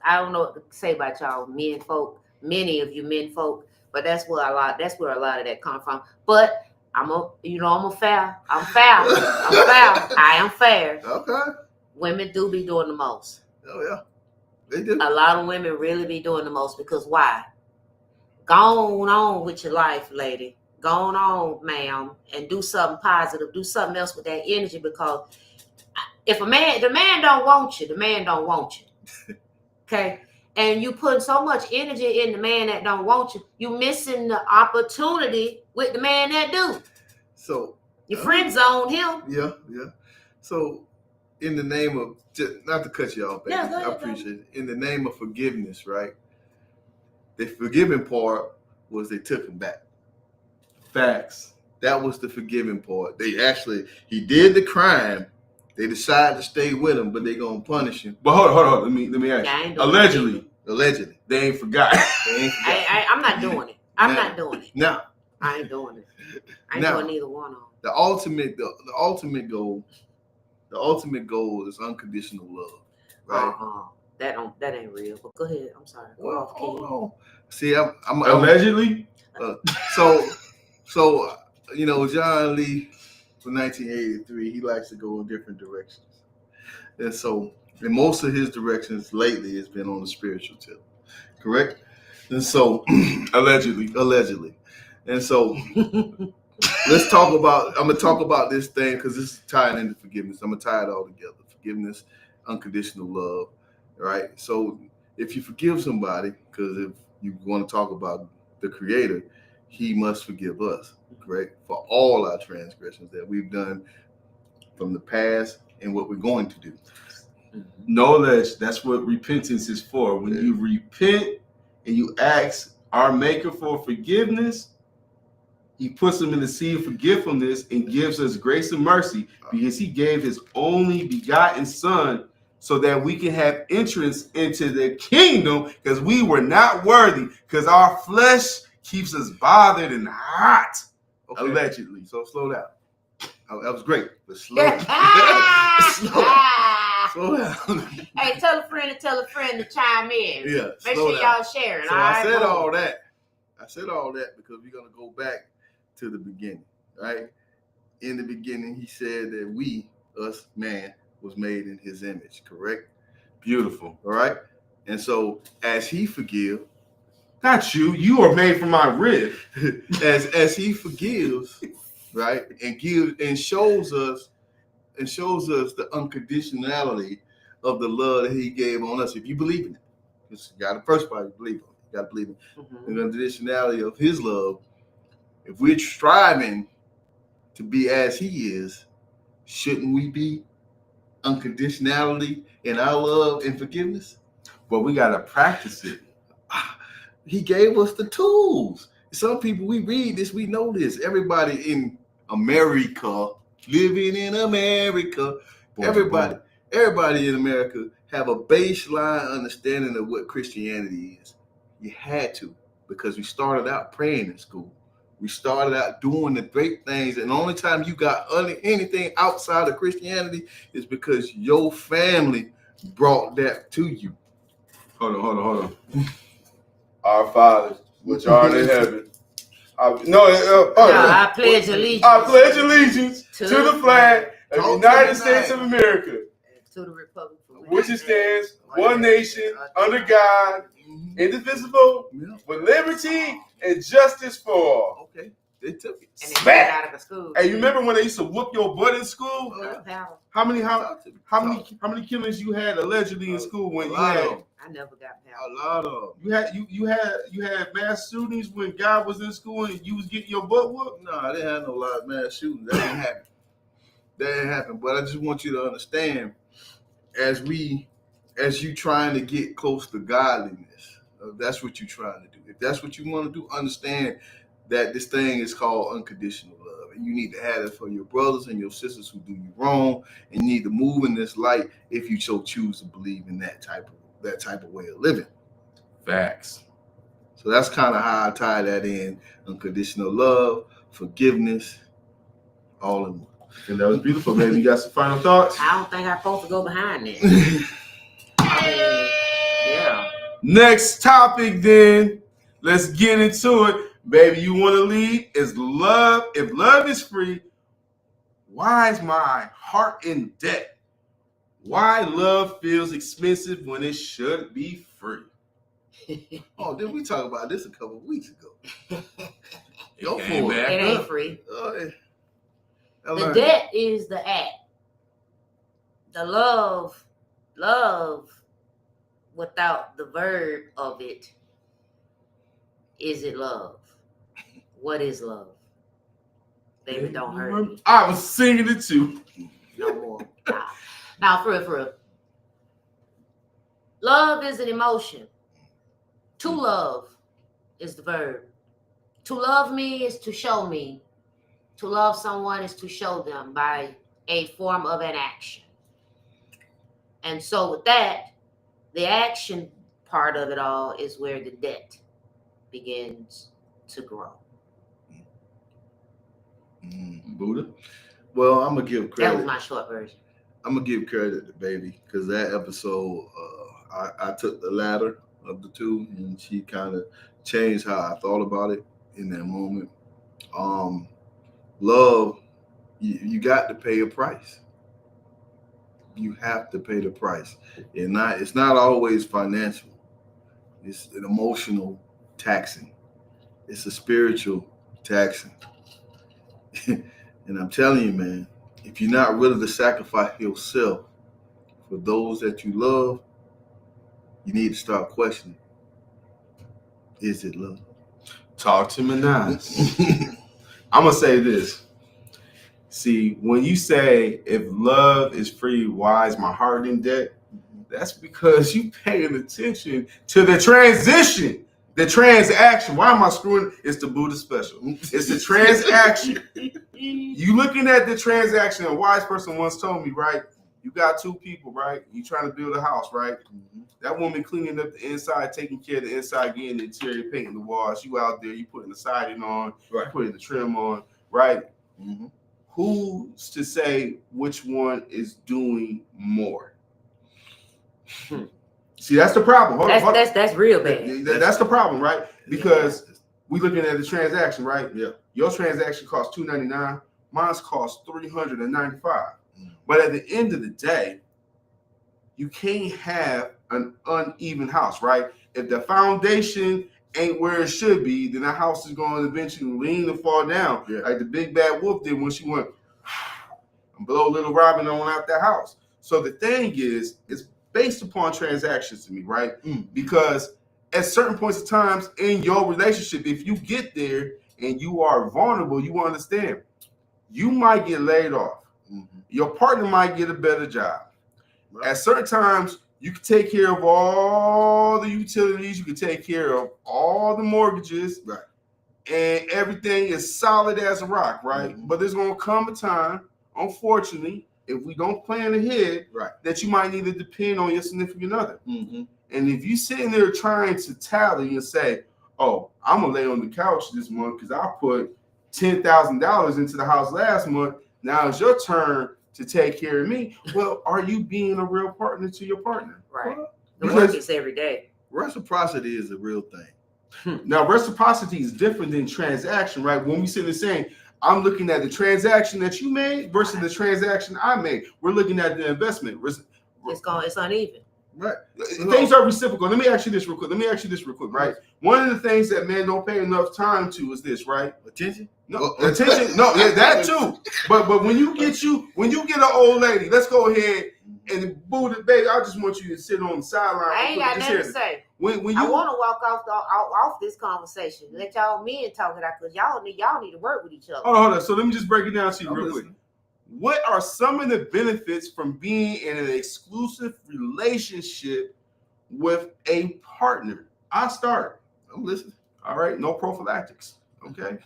I don't know what to say about y'all men folk. Many of you men folk. But that's where a lot of that come from. But I'm fair. I'm fair. I am fair. Okay. Women do be doing the most. Oh yeah. They do. A lot of women really be doing the most because why? Go on with your life, lady. Go on, ma'am, and do something positive. Do something else with that energy because if the man don't want you, the man don't want you. Okay? And you put so much energy in the man that don't want you, you missing the opportunity with the man that do. So Your friend zoned him. Yeah. So, in the name of, not to cut you off, baby, Yeah, go ahead, I appreciate it. In the name of forgiveness, right? The forgiving part was they took him back. Facts. That was the forgiving part. He did the crime. They decided to stay with him, but they gonna punish him. But hold on. Let me ask Yeah, I you. ain't doing Allegedly, They ain't forgot. I'm not doing it. I'm not doing it. Now, I ain't doing it. I ain't Now, doing neither one of them. the ultimate goal is unconditional love, right? That ain't real. But go ahead. I'm sorry. Go off, King. Hold on. See, I'm Allegedly. So, John Lee from 1983, he likes to go in different directions. And so, in most of his directions lately has been on the spiritual tip, correct? And so, allegedly. And so, I'm going to talk about this thing because this is tied into forgiveness. I'm going to tie it all together. Forgiveness, unconditional love, right? So, if you forgive somebody, because if you want to talk about the Creator, He must forgive us, correct? For all our transgressions that we've done from the past and what we're going to do. Knowledge, that's what repentance is for. When you repent and you ask our Maker for forgiveness, He puts them in the sea of forgetfulness and gives us grace and mercy because He gave His only begotten Son so that we can have entrance into the kingdom because we were not worthy because our flesh keeps us bothered and hot. Okay. Allegedly. So slow down. That was great, but slow down. Slow down. Hey, tell a friend to chime in. Yeah. Make sure y'all sharing. So I said all that because we're gonna go back to the beginning, right? In the beginning, He said that us, man, was made in His image, correct? Beautiful. All right. And so as He forgives, not you are made from my rib. as He forgives, right, and shows us the unconditionality of the love that He gave on us. If you believe in it, you got the first part, you believe in it. You got to believe in the unconditionality of His love. If we're striving to be as He is, shouldn't we be unconditionality in our love and forgiveness? But we got to practice it. He gave us the tools. Some people, we read this, we know this. Everybody in America, living in America, everybody in America have a baseline understanding of what Christianity is. You had to, because we started out praying in school. We started out doing the great things, and the only time you got anything outside of Christianity is because your family brought that to you. Hold on. Our Father, which art in heaven. I pledge allegiance. I pledge allegiance to the flag of the United States of America, to the republic for which it stands, one nation, under God, indivisible, with liberty and justice for all. Okay, they took it. And they got out of the school. Hey, you remember when they used to whoop your butt in school? How many killings you had allegedly in school when you had? I never got power. A lot of them. You had mass shootings when God was in school and you was getting your butt whooped? No, I didn't have no lot of mass shootings. That didn't happen. But I just want you to understand, as you trying to get close to godliness, that's what you're trying to do. If that's what you want to do, understand that this thing is called unconditional love, and you need to have it for your brothers and your sisters who do you wrong, and you need to move in this light if you so choose to believe in that type of way of living. Facts. So that's kind of how I tie that in: unconditional love, forgiveness, all in one. And that was beautiful, baby. You got some final thoughts? I don't think I'm supposed to go behind that. Yeah. Next topic, then. Let's get into it. Baby, you want to lead? Is love. If love is free, why is my heart in debt? Why love feels expensive when it should be free? Oh, did we talk about this a couple of weeks ago? Go for it. It ain't free. The debt is the act. The love without the verb of it, is it love? What is love? Baby, don't hurt me. I was singing it too. No more. Now, for real. Love is an emotion. To love is the verb. To love me is to show me. To love someone is to show them by a form of an action. And so with that, the action part of it all is where the debt begins to grow. Buddha? Well, I'm gonna give credit. That was my short version. I'm gonna give credit to Baby because that episode, I took the latter of the two, and she kind of changed how I thought about it in that moment. Love, you got to pay a price. You have to pay the price, and it's not always financial. It's an emotional taxing. It's a spiritual taxing. And I'm telling you, man, if you're not willing to sacrifice yourself for those that you love, you need to start questioning, is it love? Talk to me nice. I'm going to say this. See, when you say, if love is free, why is my heart in debt? That's because you paying attention to the transition, the transaction. Why am I screwing? It's the Buddha special. It's the transaction. You looking at the transaction. A wise person once told me, right? You got two people, right? You trying to build a house, right? That woman cleaning up the inside, taking care of the inside, getting the interior, painting the walls. You out there, you putting the siding on, Right. you putting the trim on, right? Mm-hmm. Who's to say which one is doing more? See, that's the problem. That's real bad. That's the problem, right? Because we looking at the transaction, right? Yeah. Your transaction costs $299. Mine's cost $395. But at the end of the day, you can't have an uneven house, right? If the foundation ain't where it should be, then the house is going to eventually lean and fall down, like the big bad wolf did when she went and blow little Robin on out that house. So the thing is, it's based upon transactions to me, right? Because at certain points of times in your relationship, if you get there and you are vulnerable, you understand you might get laid off. Your partner might get a better job. At certain times, you can take care of all the utilities. You can take care of all the mortgages. Right. And everything is solid as a rock, right? But there's going to come a time, unfortunately, if we don't plan ahead, that you might need to depend on your significant other. And if you sitting there trying to tally and say, oh, I'm going to lay on the couch this month because I put $10,000 into the house last month. Now it's your turn to take care of me. Well, are you being a real partner to your partner? Right. Because the work is every day. Reciprocity is a real thing. Now, reciprocity is different than transaction, right? When we sit there saying, I'm looking at the transaction that you made versus the transaction I made. We're looking at the investment. It's uneven. Right. Things are reciprocal. Let me ask you this real quick. Right? One of the things that men don't pay enough time to is this, right? Attention? No, attention. No, yeah, that too. But when you get an old lady, let's go ahead and boo the baby. I just want you to sit on the sideline. I ain't got nothing to say. When you, I want to walk off this conversation. Let y'all men talk it out because y'all need to work with each other. Hold on. So let me just break it down to you real quick. What are some of the benefits from being in an exclusive relationship with a partner? I'll start. I'm listening. All right. No prophylactics. Okay.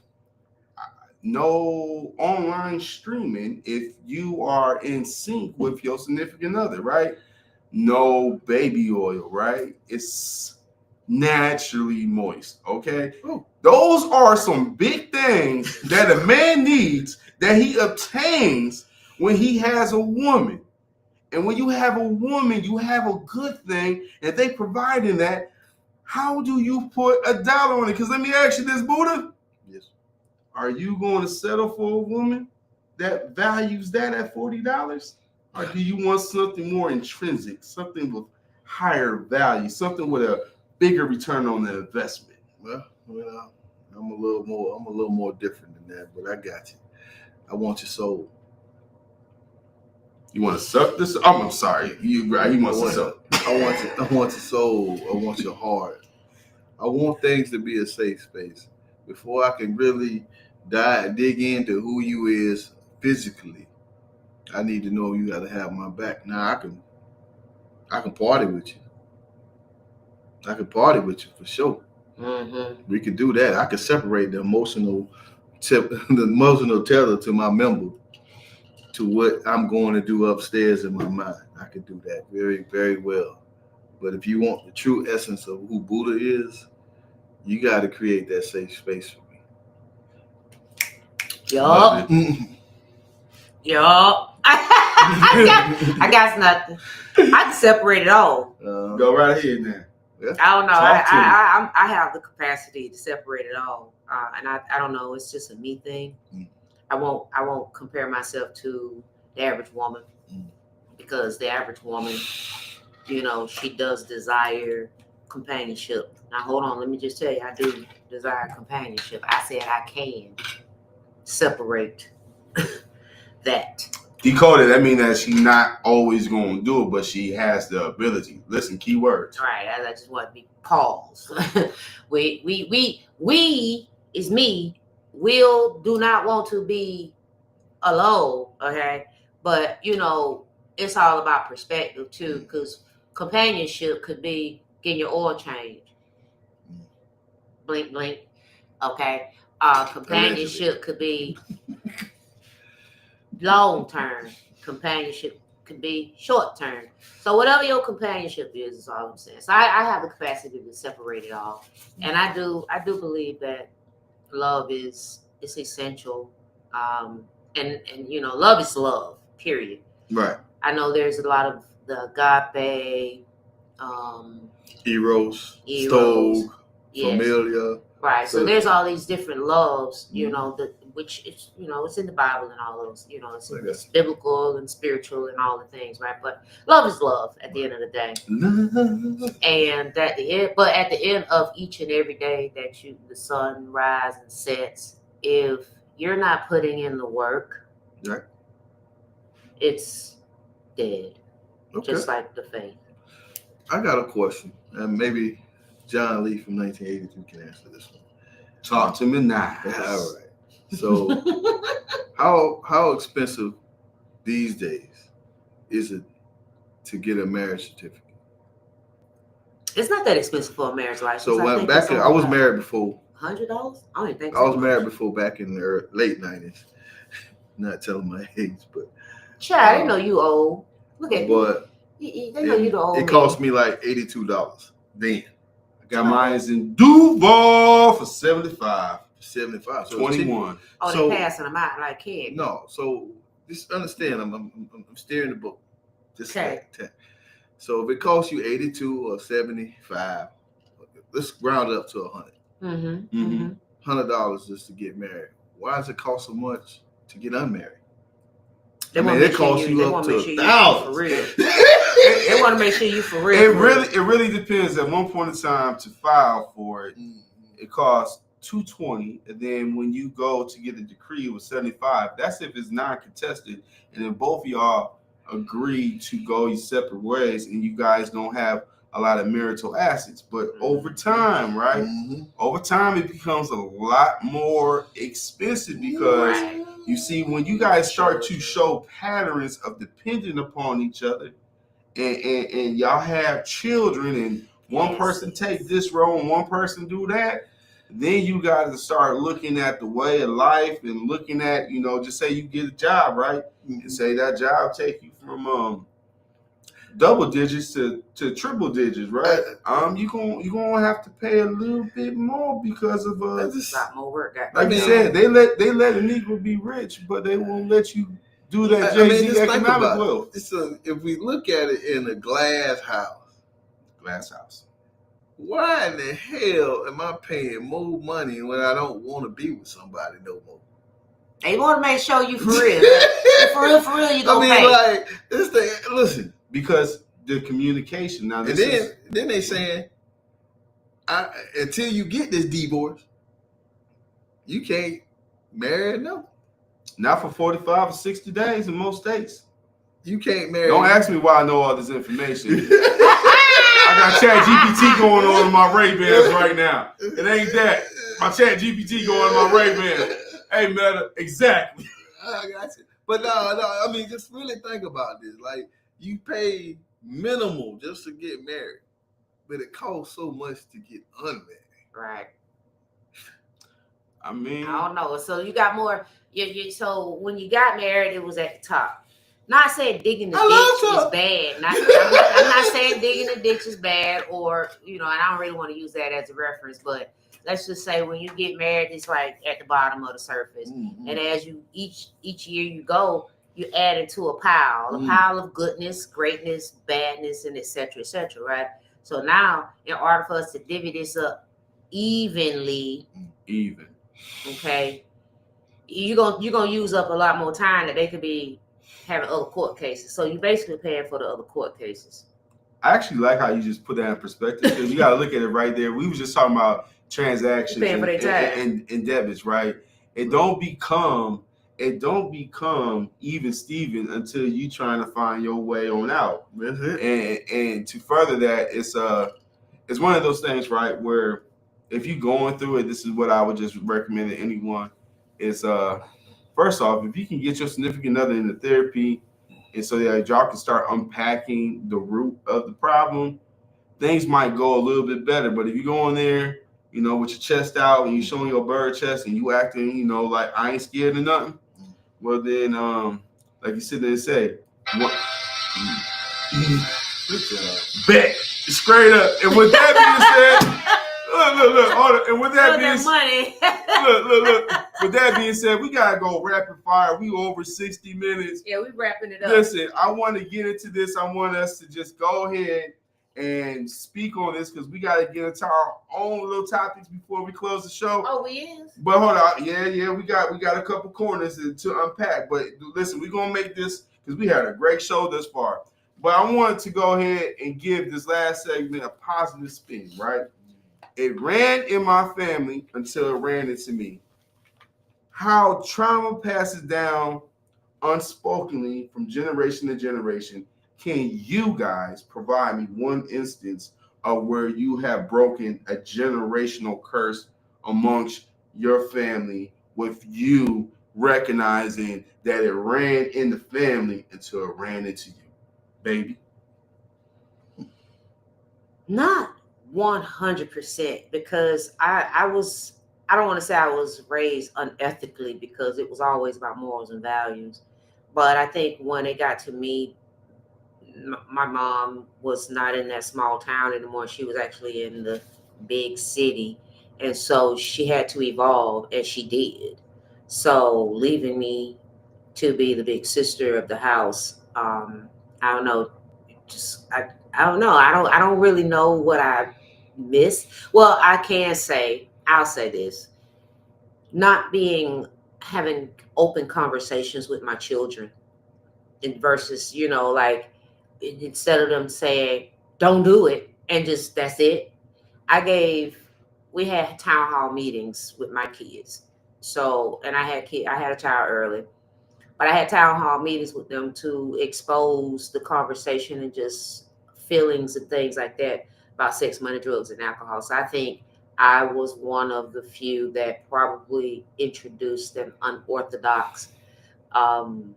No online streaming if you are in sync with your significant other, right? No baby oil, right? It's naturally moist, okay? Ooh. Those are some big things that a man needs that he obtains when he has a woman. And when you have a woman, you have a good thing, and they providing that. How do you put $1 on it? Because let me ask you this, Buddha. Yes. Are you going to settle for a woman that values that at $40? Or do you want something more intrinsic, something with higher value, something with a bigger return on the investment? Well, I'm a little more different than that, but I got you. I want your soul. You want to suck this? I'm sorry. You right? He wants to suck. I want your soul. I want your heart. I want things to be a safe space before I can really dig into who you is physically. I need to know you got to have my back. Now I can party with you. I can party with you for sure. Mm-hmm. We could do that. I could separate the emotional tether to my member to what I'm going to do upstairs in my mind. I could do that very, very well. But if you want the true essence of who Buddha is, you got to create that safe space for me. Yup. Yup. I got nothing. I can separate it all. Go right ahead now. Yeah. I don't know. Talk to me. I have the capacity to separate it all, and I don't know. It's just a me thing. I won't compare myself to the average woman because the average woman, she does desire companionship. Now hold on, let me just tell you, I do desire companionship. I said I can separate that. Decoded, that means that she's not always going to do it, but she has the ability. Listen, key words. All right, I just want to be paused. we is me. Do not want to be alone, okay? But it's all about perspective too, because companionship could be getting your oil changed. Blink, blink. Okay. Companionship could be long term. Companionship could be short term. So whatever your companionship is all I'm saying. So I have the capacity to separate it all, and I do believe that love is essential. And love is love. Period. Right. I know there's a lot of the agape, Eros, Stove, yes. Familia. Right. So there's all these different loves, which is, it's in the Bible and all those, it's biblical and spiritual and all the things, right? But love is love at the end of the day. Love. And at the end of each and every day that the sun rises and sets, if you're not putting in the work, right, it's dead. Okay. Just like the faith. I got a question, and maybe John Lee from 1982 can answer this one. Talk to me now. All right. So, how expensive these days is it to get a marriage certificate? It's not that expensive for a marriage license. So I was married before. $100? I don't even think I was married before back in the late 90s. Not telling my age, but. Child, I didn't know you old. Look at you. But They know you the old it cost me like $82 then. I got mine in Duval for 75. 75. So 21. Oh, they passing them out like kids. No, so just understand, I'm steering the boat. Just Okay. So if it costs you 82 or 75, let's round it up to 100. Mm-hmm. $100 just to get married. Why does it cost so much to get unmarried? It costs you up to thousands. For real. They want to make sure you for real. It really depends. At one point in time, to file for it, it costs $220, and then when you go to get a decree, it was $75. That's if it's non-contested, and then both of y'all agree to go your separate ways, and you guys don't have a lot of marital assets. But over time, right? Over time, it becomes a lot more expensive because you see, when you guys start to show patterns of depending upon each other, and y'all have children, and one person take this role and one person do that, then you got to start looking at the way of life and looking at, just say you get a job, right? And say that job take you from double digits to triple digits, right? You gonna have to pay a little bit more because of a lot more work. Like you said, they let a Negro be rich, but they won't let you do that Jay-Z economic wealth. So if we look at it in a glass house, why in the hell am I paying more money when I don't want to be with somebody no more? They want to make sure you for real. for real, you gonna pay. Listen. Because the communication now. Then they saying, until you get this divorce, you can't marry another. Not for 45 or 60 days in most states. You can't marry. Don't ask me why I know all this information. I got Chat GPT going on in my Ray-Bans right now. It ain't that. My Chat GPT going on in my Ray-Bans. Hey, Meta, exactly. I got you. But no, I mean, just really think about this. Like, you pay minimal just to get married, but it costs so much to get unmarried. Right. I mean, I don't know. So you got more. So when you got married, it was at the top. Not saying digging the ditch is bad. I'm not saying digging the ditch is bad, or and I don't really want to use that as a reference. But let's just say when you get married, it's like at the bottom of the surface, Mm-hmm. and as you each year you go, you add into a pile of goodness, greatness, badness, and etc. Right. So now, in order for us to divvy this up evenly, okay, you're gonna use up a lot more time that they could be having other court cases. So you basically paying for the other court cases. I actually like how you just put that in perspective, because you got to look at it right there. We was just talking about transactions and debits, right? It don't become even Steven until you trying to find your way on out. And to further that, it's one of those things, right, where if you're going through it, this is what I would just recommend to anyone is first off, if you can get your significant other into therapy, and so that y'all can start unpacking the root of the problem, things might go a little bit better. But if you go in there, with your chest out and you showing your bird chest and you acting, like I ain't scared of nothing, well then, like you sit there and say, what? Bet, straight up. And with that being said, look, hold on. And with that being said, look. With that being said, we gotta go rapid fire. We over 60 minutes. Yeah, we wrapping it up. Listen, I want to get into this. I want us to just go ahead and speak on this because we gotta get into our own little topics before we close the show. Oh, we is. But hold on, yeah, we got a couple corners to unpack. But listen, we're gonna make this because we had a great show thus far. But I wanted to go ahead and give this last segment a positive spin, right? It ran in my family until it ran into me. How trauma passes down unspokenly from generation to generation. Can you guys provide me one instance of where you have broken a generational curse amongst your family with you recognizing that it ran in the family until it ran into you? Baby? Not 100%, because I don't want to say I was raised unethically, because it was always about morals and values. But I think when it got to me, my mom was not in that small town anymore. She was actually in the big city. And so she had to evolve, and she did. So leaving me to be the big sister of the house, I don't know. I don't know. I don't really know what I missed. Well, I'll say this. Not having open conversations with my children, and versus, instead of them saying, don't do it, and just, that's it. We had town hall meetings with my kids. So, and I had a child early, but I had town hall meetings with them to expose the conversation and just feelings and things like that about sex, money, drugs, and alcohol. So I think I was one of the few that probably introduced an unorthodox kind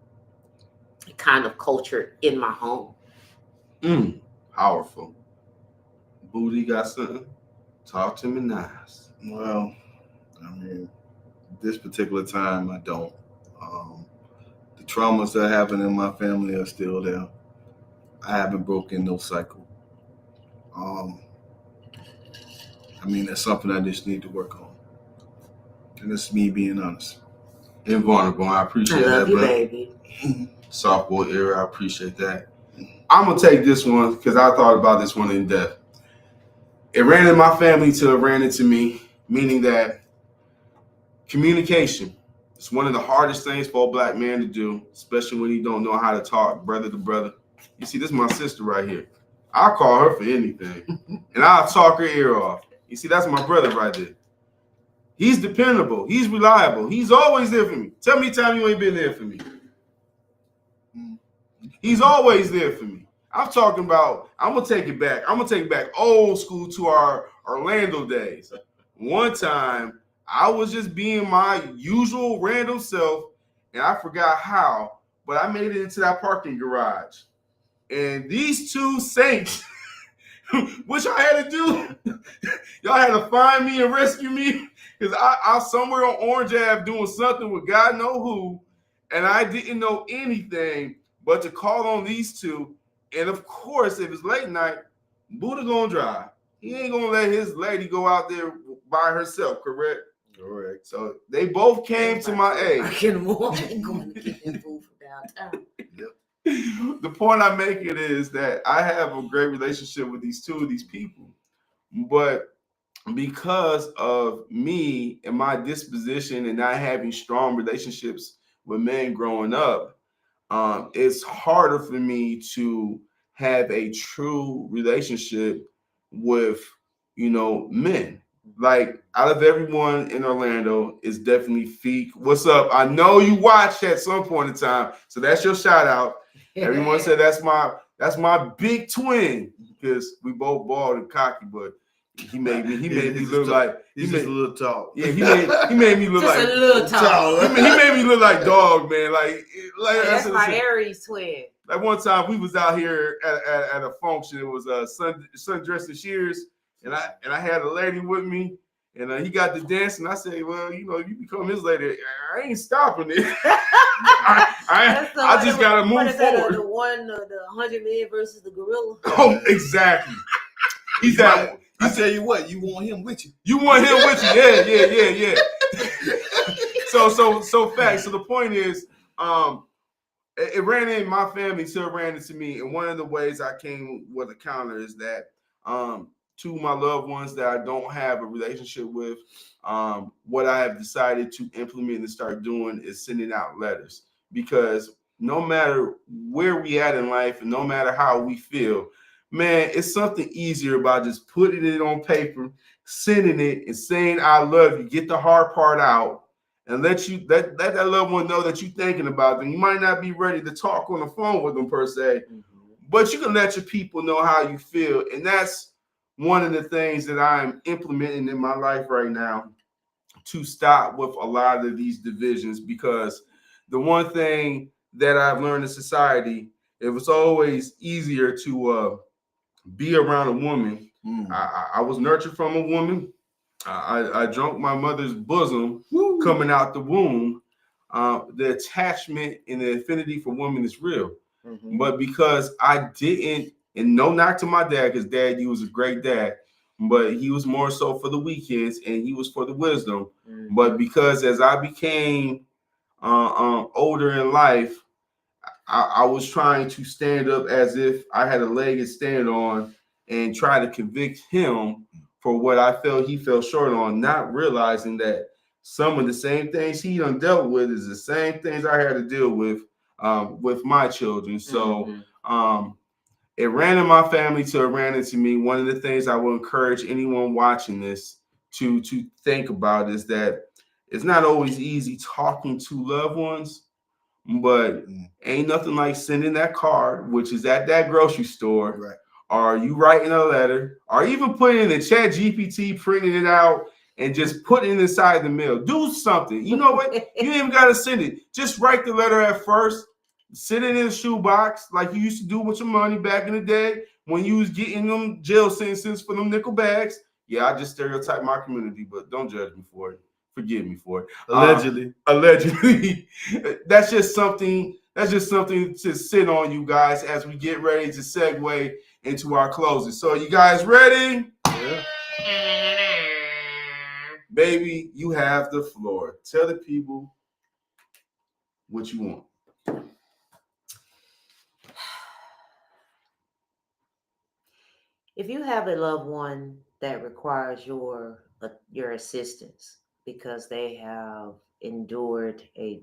of culture in my home. Powerful. Booty got something? Talk to me nice. Well, I mean, this particular time, I don't. The traumas that happened in my family are still there. I haven't broken no cycle. I mean, that's something I just need to work on. And it's me being honest. And vulnerable. I appreciate that. I love you, baby. Softball era, I appreciate that. I'm going to take this one because I thought about this one in depth. It ran in my family till it ran into me, meaning that communication is one of the hardest things for a black man to do, especially when he don't know how to talk brother to brother. You see, this is my sister right here. I'll call her for anything, and I'll talk her ear off. You see, that's my brother right there. He's dependable. He's reliable. He's always there for me. Tell me time you ain't been there for me. He's always there for me. I'm talking about, I'm going to take it back. I'm going to take it back old school to our Orlando days. One time, I was just being my usual random self, and I forgot how, but I made it into that parking garage. And these two saints, what y'all had to do, y'all had to find me and rescue me, because I was somewhere on Orange Ave doing something with God know who, and I didn't know anything but to call on these two. And of course, if it's late night, Buddha gonna drive. He ain't gonna let his lady go out there by herself, correct? Correct. So they both came to my aid. In the morning, going to get that food from downtown. The point I'm making is that I have a great relationship with these two of these people, but because of me and my disposition and not having strong relationships with men growing up, it's harder for me to have a true relationship with, men. Like out of everyone in Orlando, is definitely Feek. What's up? I know you watched at some point in time, so that's your shout out. Everyone said that's my big twin, because we both bald and cocky, but he made me look like he's just a little tall. Yeah, he made me look Just like a little tall. he made me look like dog, man. Like That's my Aries twin. Like one time we was out here at a function. It was sun dressed in shears, and I had a lady with me, and he got to dance, and I said, well, you become his lady. I ain't stopping it. I just gotta move forward. The 100 men versus the gorilla. Oh, exactly. He's that. I tell you what, you want him with you. You want him with you. Yeah. So facts. So the point is, it ran in my family till it ran into me. And one of the ways I came with a counter is that two of my loved ones that I don't have a relationship with, what I have decided to implement and start doing is sending out letters. Because no matter where we at in life and no matter how we feel, man, it's something easier about just putting it on paper, sending it, and saying I love you. Get the hard part out, and let that loved one know that you're thinking about them. You might not be ready to talk on the phone with them per se, but you can let your people know how you feel. And that's one of the things that I'm implementing in my life right now to stop with a lot of these divisions. Because the one thing that I've learned in society, it was always easier to be around a woman. I was nurtured from a woman. I drunk my mother's bosom coming out the womb. The attachment and the affinity for women is real. But because I didn't, and no knock to my dad, because dad, he was a great dad, but he was more so for the weekends and he was for the wisdom. But because as I became older in life, I was trying to stand up as if I had a leg to stand on and try to convict him for what I felt he fell short on, not realizing that some of the same things he done dealt with is the same things I had to deal with my children. So it ran in my family till it ran into me. One of the things I will encourage anyone watching this to think about is that it's not always easy talking to loved ones, but ain't nothing like sending that card, which is at that grocery store, Right. Or you writing a letter, or even putting in the chat GPT, printing it out, and just putting it inside the mail. Do something. You know what? You ain't even got to send it. Just write the letter at first. Sit it in a shoebox like you used to do with your money back in the day when you was getting them jail sentences for them nickel bags. Yeah, I just stereotype my community, but don't judge me for it. Forgive me for it. Allegedly. That's just something to sit on, you guys, as we get ready to segue into our closing. So you guys ready? Yeah. Baby, you have the floor. Tell the people what you want. If you have a loved one that requires your assistance because they have endured a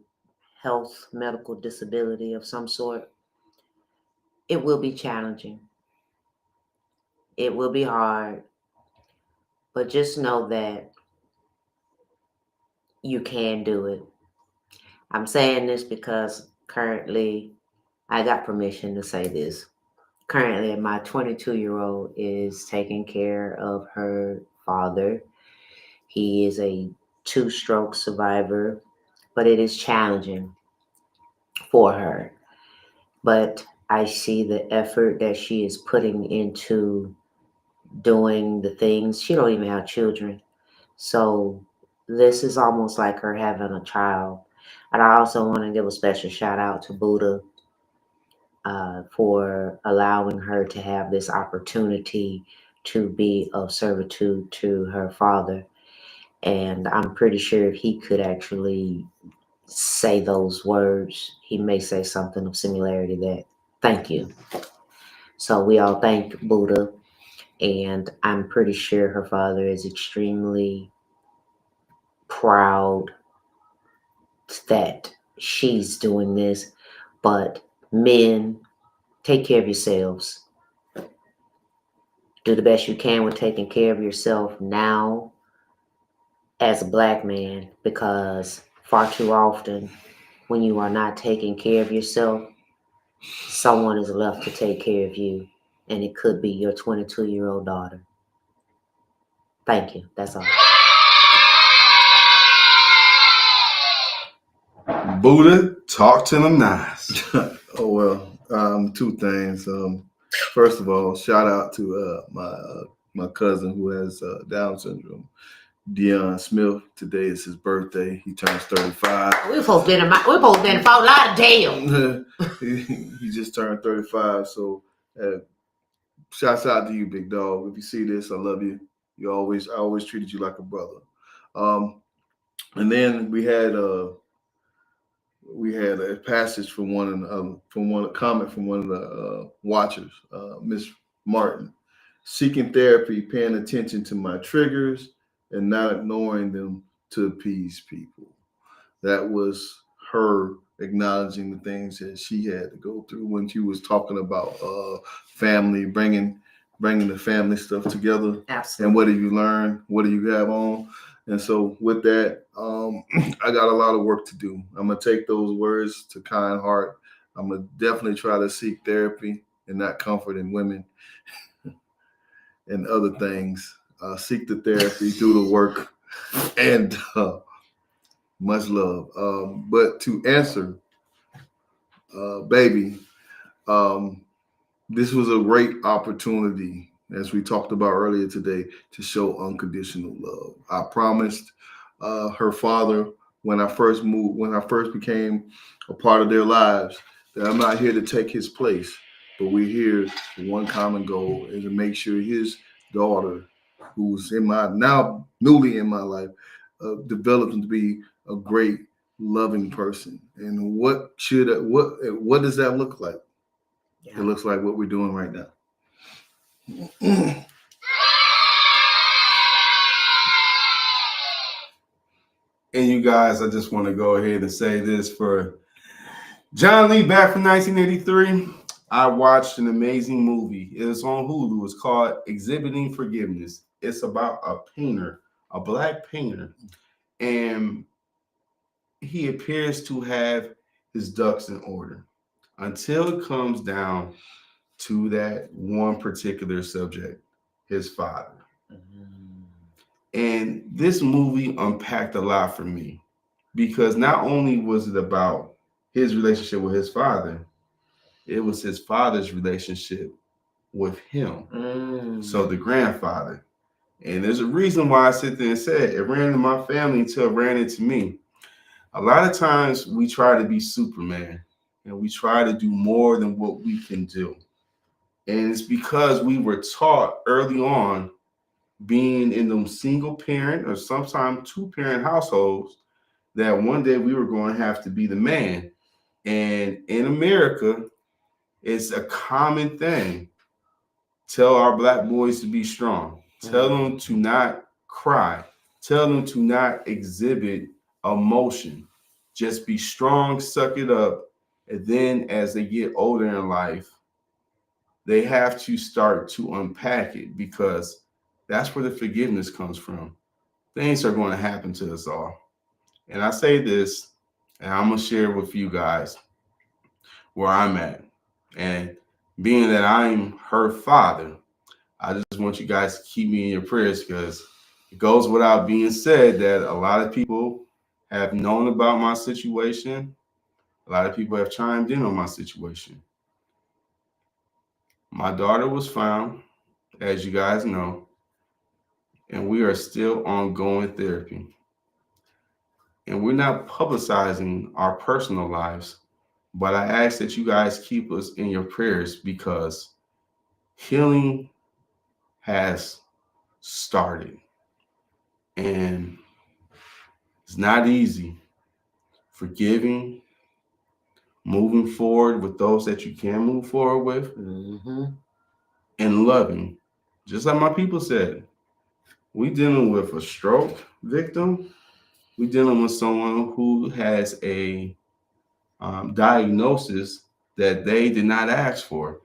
health medical disability of some sort, it will be challenging. It will be hard, but just know that you can do it. I'm saying this because currently I got permission to say this. Currently, my 22-year-old is taking care of her father. He is a two-stroke survivor, but it is challenging for her. But I see the effort that she is putting into doing the things. She don't even have children. So this is almost like her having a child. And I also want to give a special shout out to Buddha for allowing her to have this opportunity to be of servitude to her father. And I'm pretty sure if he could actually say those words, he may say something of similarity that thank you. So we all thank Buddha, and I'm pretty sure her father is extremely proud that she's doing this. But men, take care of yourselves. Do the best you can with taking care of yourself now as a black man, because far too often when you are not taking care of yourself, someone is left to take care of you, and it could be your 22-year-old daughter. Thank you. That's all. Buddha, talk to them nice. Oh well, two things. First of all, shout out to my cousin who has Down syndrome, Dion Smith. Today is his birthday. He turns 35. We're supposed to be in Fort Lauderdale. He just turned 35. So shouts out to you, big dog. If you see this, I love you. I always treated you like a brother. And then we had a passage from a comment from one of the watchers, Miss Martin. Seeking therapy, paying attention to my triggers, and not ignoring them to appease people. That was her acknowledging the things that she had to go through when she was talking about family, bringing the family stuff together. Absolutely. And what do you learn? What do you have on? And so with that, I got a lot of work to do. I'm going to take those words to kind heart. I'm going to definitely try to seek therapy and not comfort in women and other things. Seek the therapy, do the work, and much love. But to answer, baby, this was a great opportunity, as we talked about earlier today, to show unconditional love. I promised her father when I first became a part of their lives, that I'm not here to take his place, but we're here for one common goal, is to make sure his daughter, who's now newly in my life, develops to be a great, loving person. And what does that look like? Yeah. It looks like what we're doing right now. And you guys, I just want to go ahead and say this for John Lee back from 1983. I watched an amazing movie. It was on Hulu. It's called Exhibiting Forgiveness. It's about a painter, a black painter, and he appears to have his ducks in order until it comes down to that one particular subject, his father. And this movie unpacked a lot for me, because not only was it about his relationship with his father, it was his father's relationship with him. So the grandfather. And there's a reason why I sit there and said it ran into my family until it ran into me. A lot of times we try to be Superman and we try to do more than what we can do. And it's because we were taught early on, being in them single parent or sometimes two parent households, that one day we were going to have to be the man. And in America, it's a common thing. Tell our black boys to be strong. Tell them to not cry. Tell them to not exhibit emotion. Just be strong, suck it up. And then as they get older in life, they have to start to unpack it, because that's where the forgiveness comes from. Things are going to happen to us all. And I say this, and I'm going to share with you guys where I'm at. And being that I'm her father, I just want you guys to keep me in your prayers, because It goes without being said that a lot of people have known about my situation. A lot of people have chimed in on my situation. My daughter was found, as you guys know, and we are still ongoing therapy. And we're not publicizing our personal lives, but I ask that you guys keep us in your prayers because healing has started. And it's not easy. Forgiving, moving forward with those that you can move forward with, and loving. Just like my people said, we dealing with a stroke victim. We dealing with someone who has a diagnosis that they did not ask for.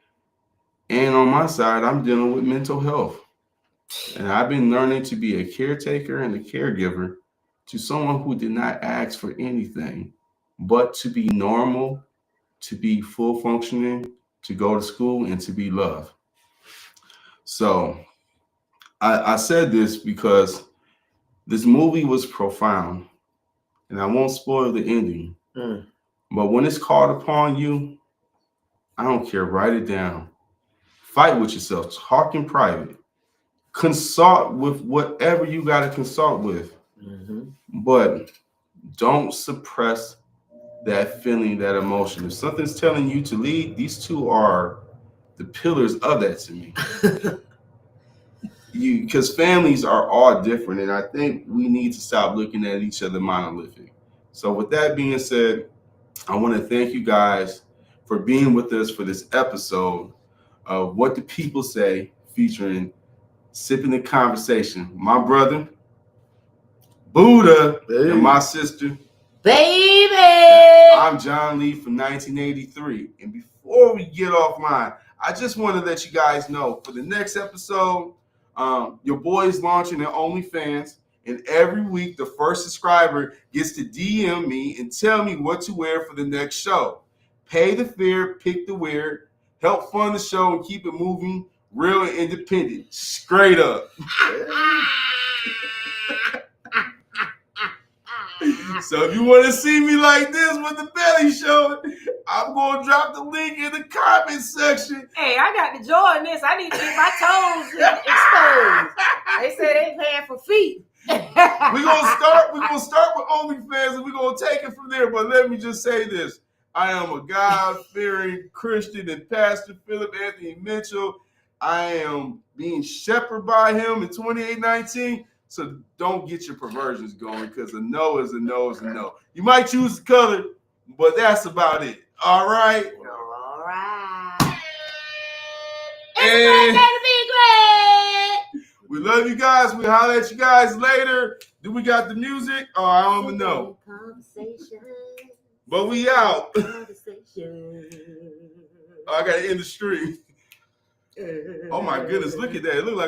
And on my side, I'm dealing with mental health. And I've been learning to be a caretaker and a caregiver to someone who did not ask for anything, but to be normal, to be full functioning, to go to school, and to be loved. So I said this because this movie was profound, and I won't spoil the ending. But when it's called upon you, I don't care, write it down. Fight with yourself, talk in private, consult with whatever you got to consult with. But don't suppress that feeling, that emotion. If something's telling you to lead, these two are the pillars of that to me. Because families are all different, and I think we need to stop looking at each other monolithic. So with that being said, I want to thank you guys for being with us for this episode of What the People Say, featuring Sipping the Conversation. My brother, Buddha, and my sister, Baby. I'm John Lee from 1983. And before we get offline, I just want to let you guys know for the next episode, your boy's launching their OnlyFans. And every week, the first subscriber gets to DM me and tell me what to wear for the next show. Pay the fare, pick the wear, help fund the show, and keep it moving real and independent. Straight up. So if you want to see me like this with the belly showing, I'm going to drop the link in the comment section. Hey, I got to join this. I need to get my toes exposed. They say they paying for feet. We're gonna start with OnlyFans and we're gonna take it from there. But let me just say this. I am a God-fearing Christian and Pastor Philip Anthony Mitchell. I am being shepherded by him in 2819. So don't get your perversions going, because a no is a no is a no. You might choose the color, but that's about it. All right? All right. And It's going to be great. we love you guys. We'll holler at you guys later. Do we got the music? Oh, I don't even know. But we out. Oh, I got to end the stream. Oh, my goodness. Look at that. It looked like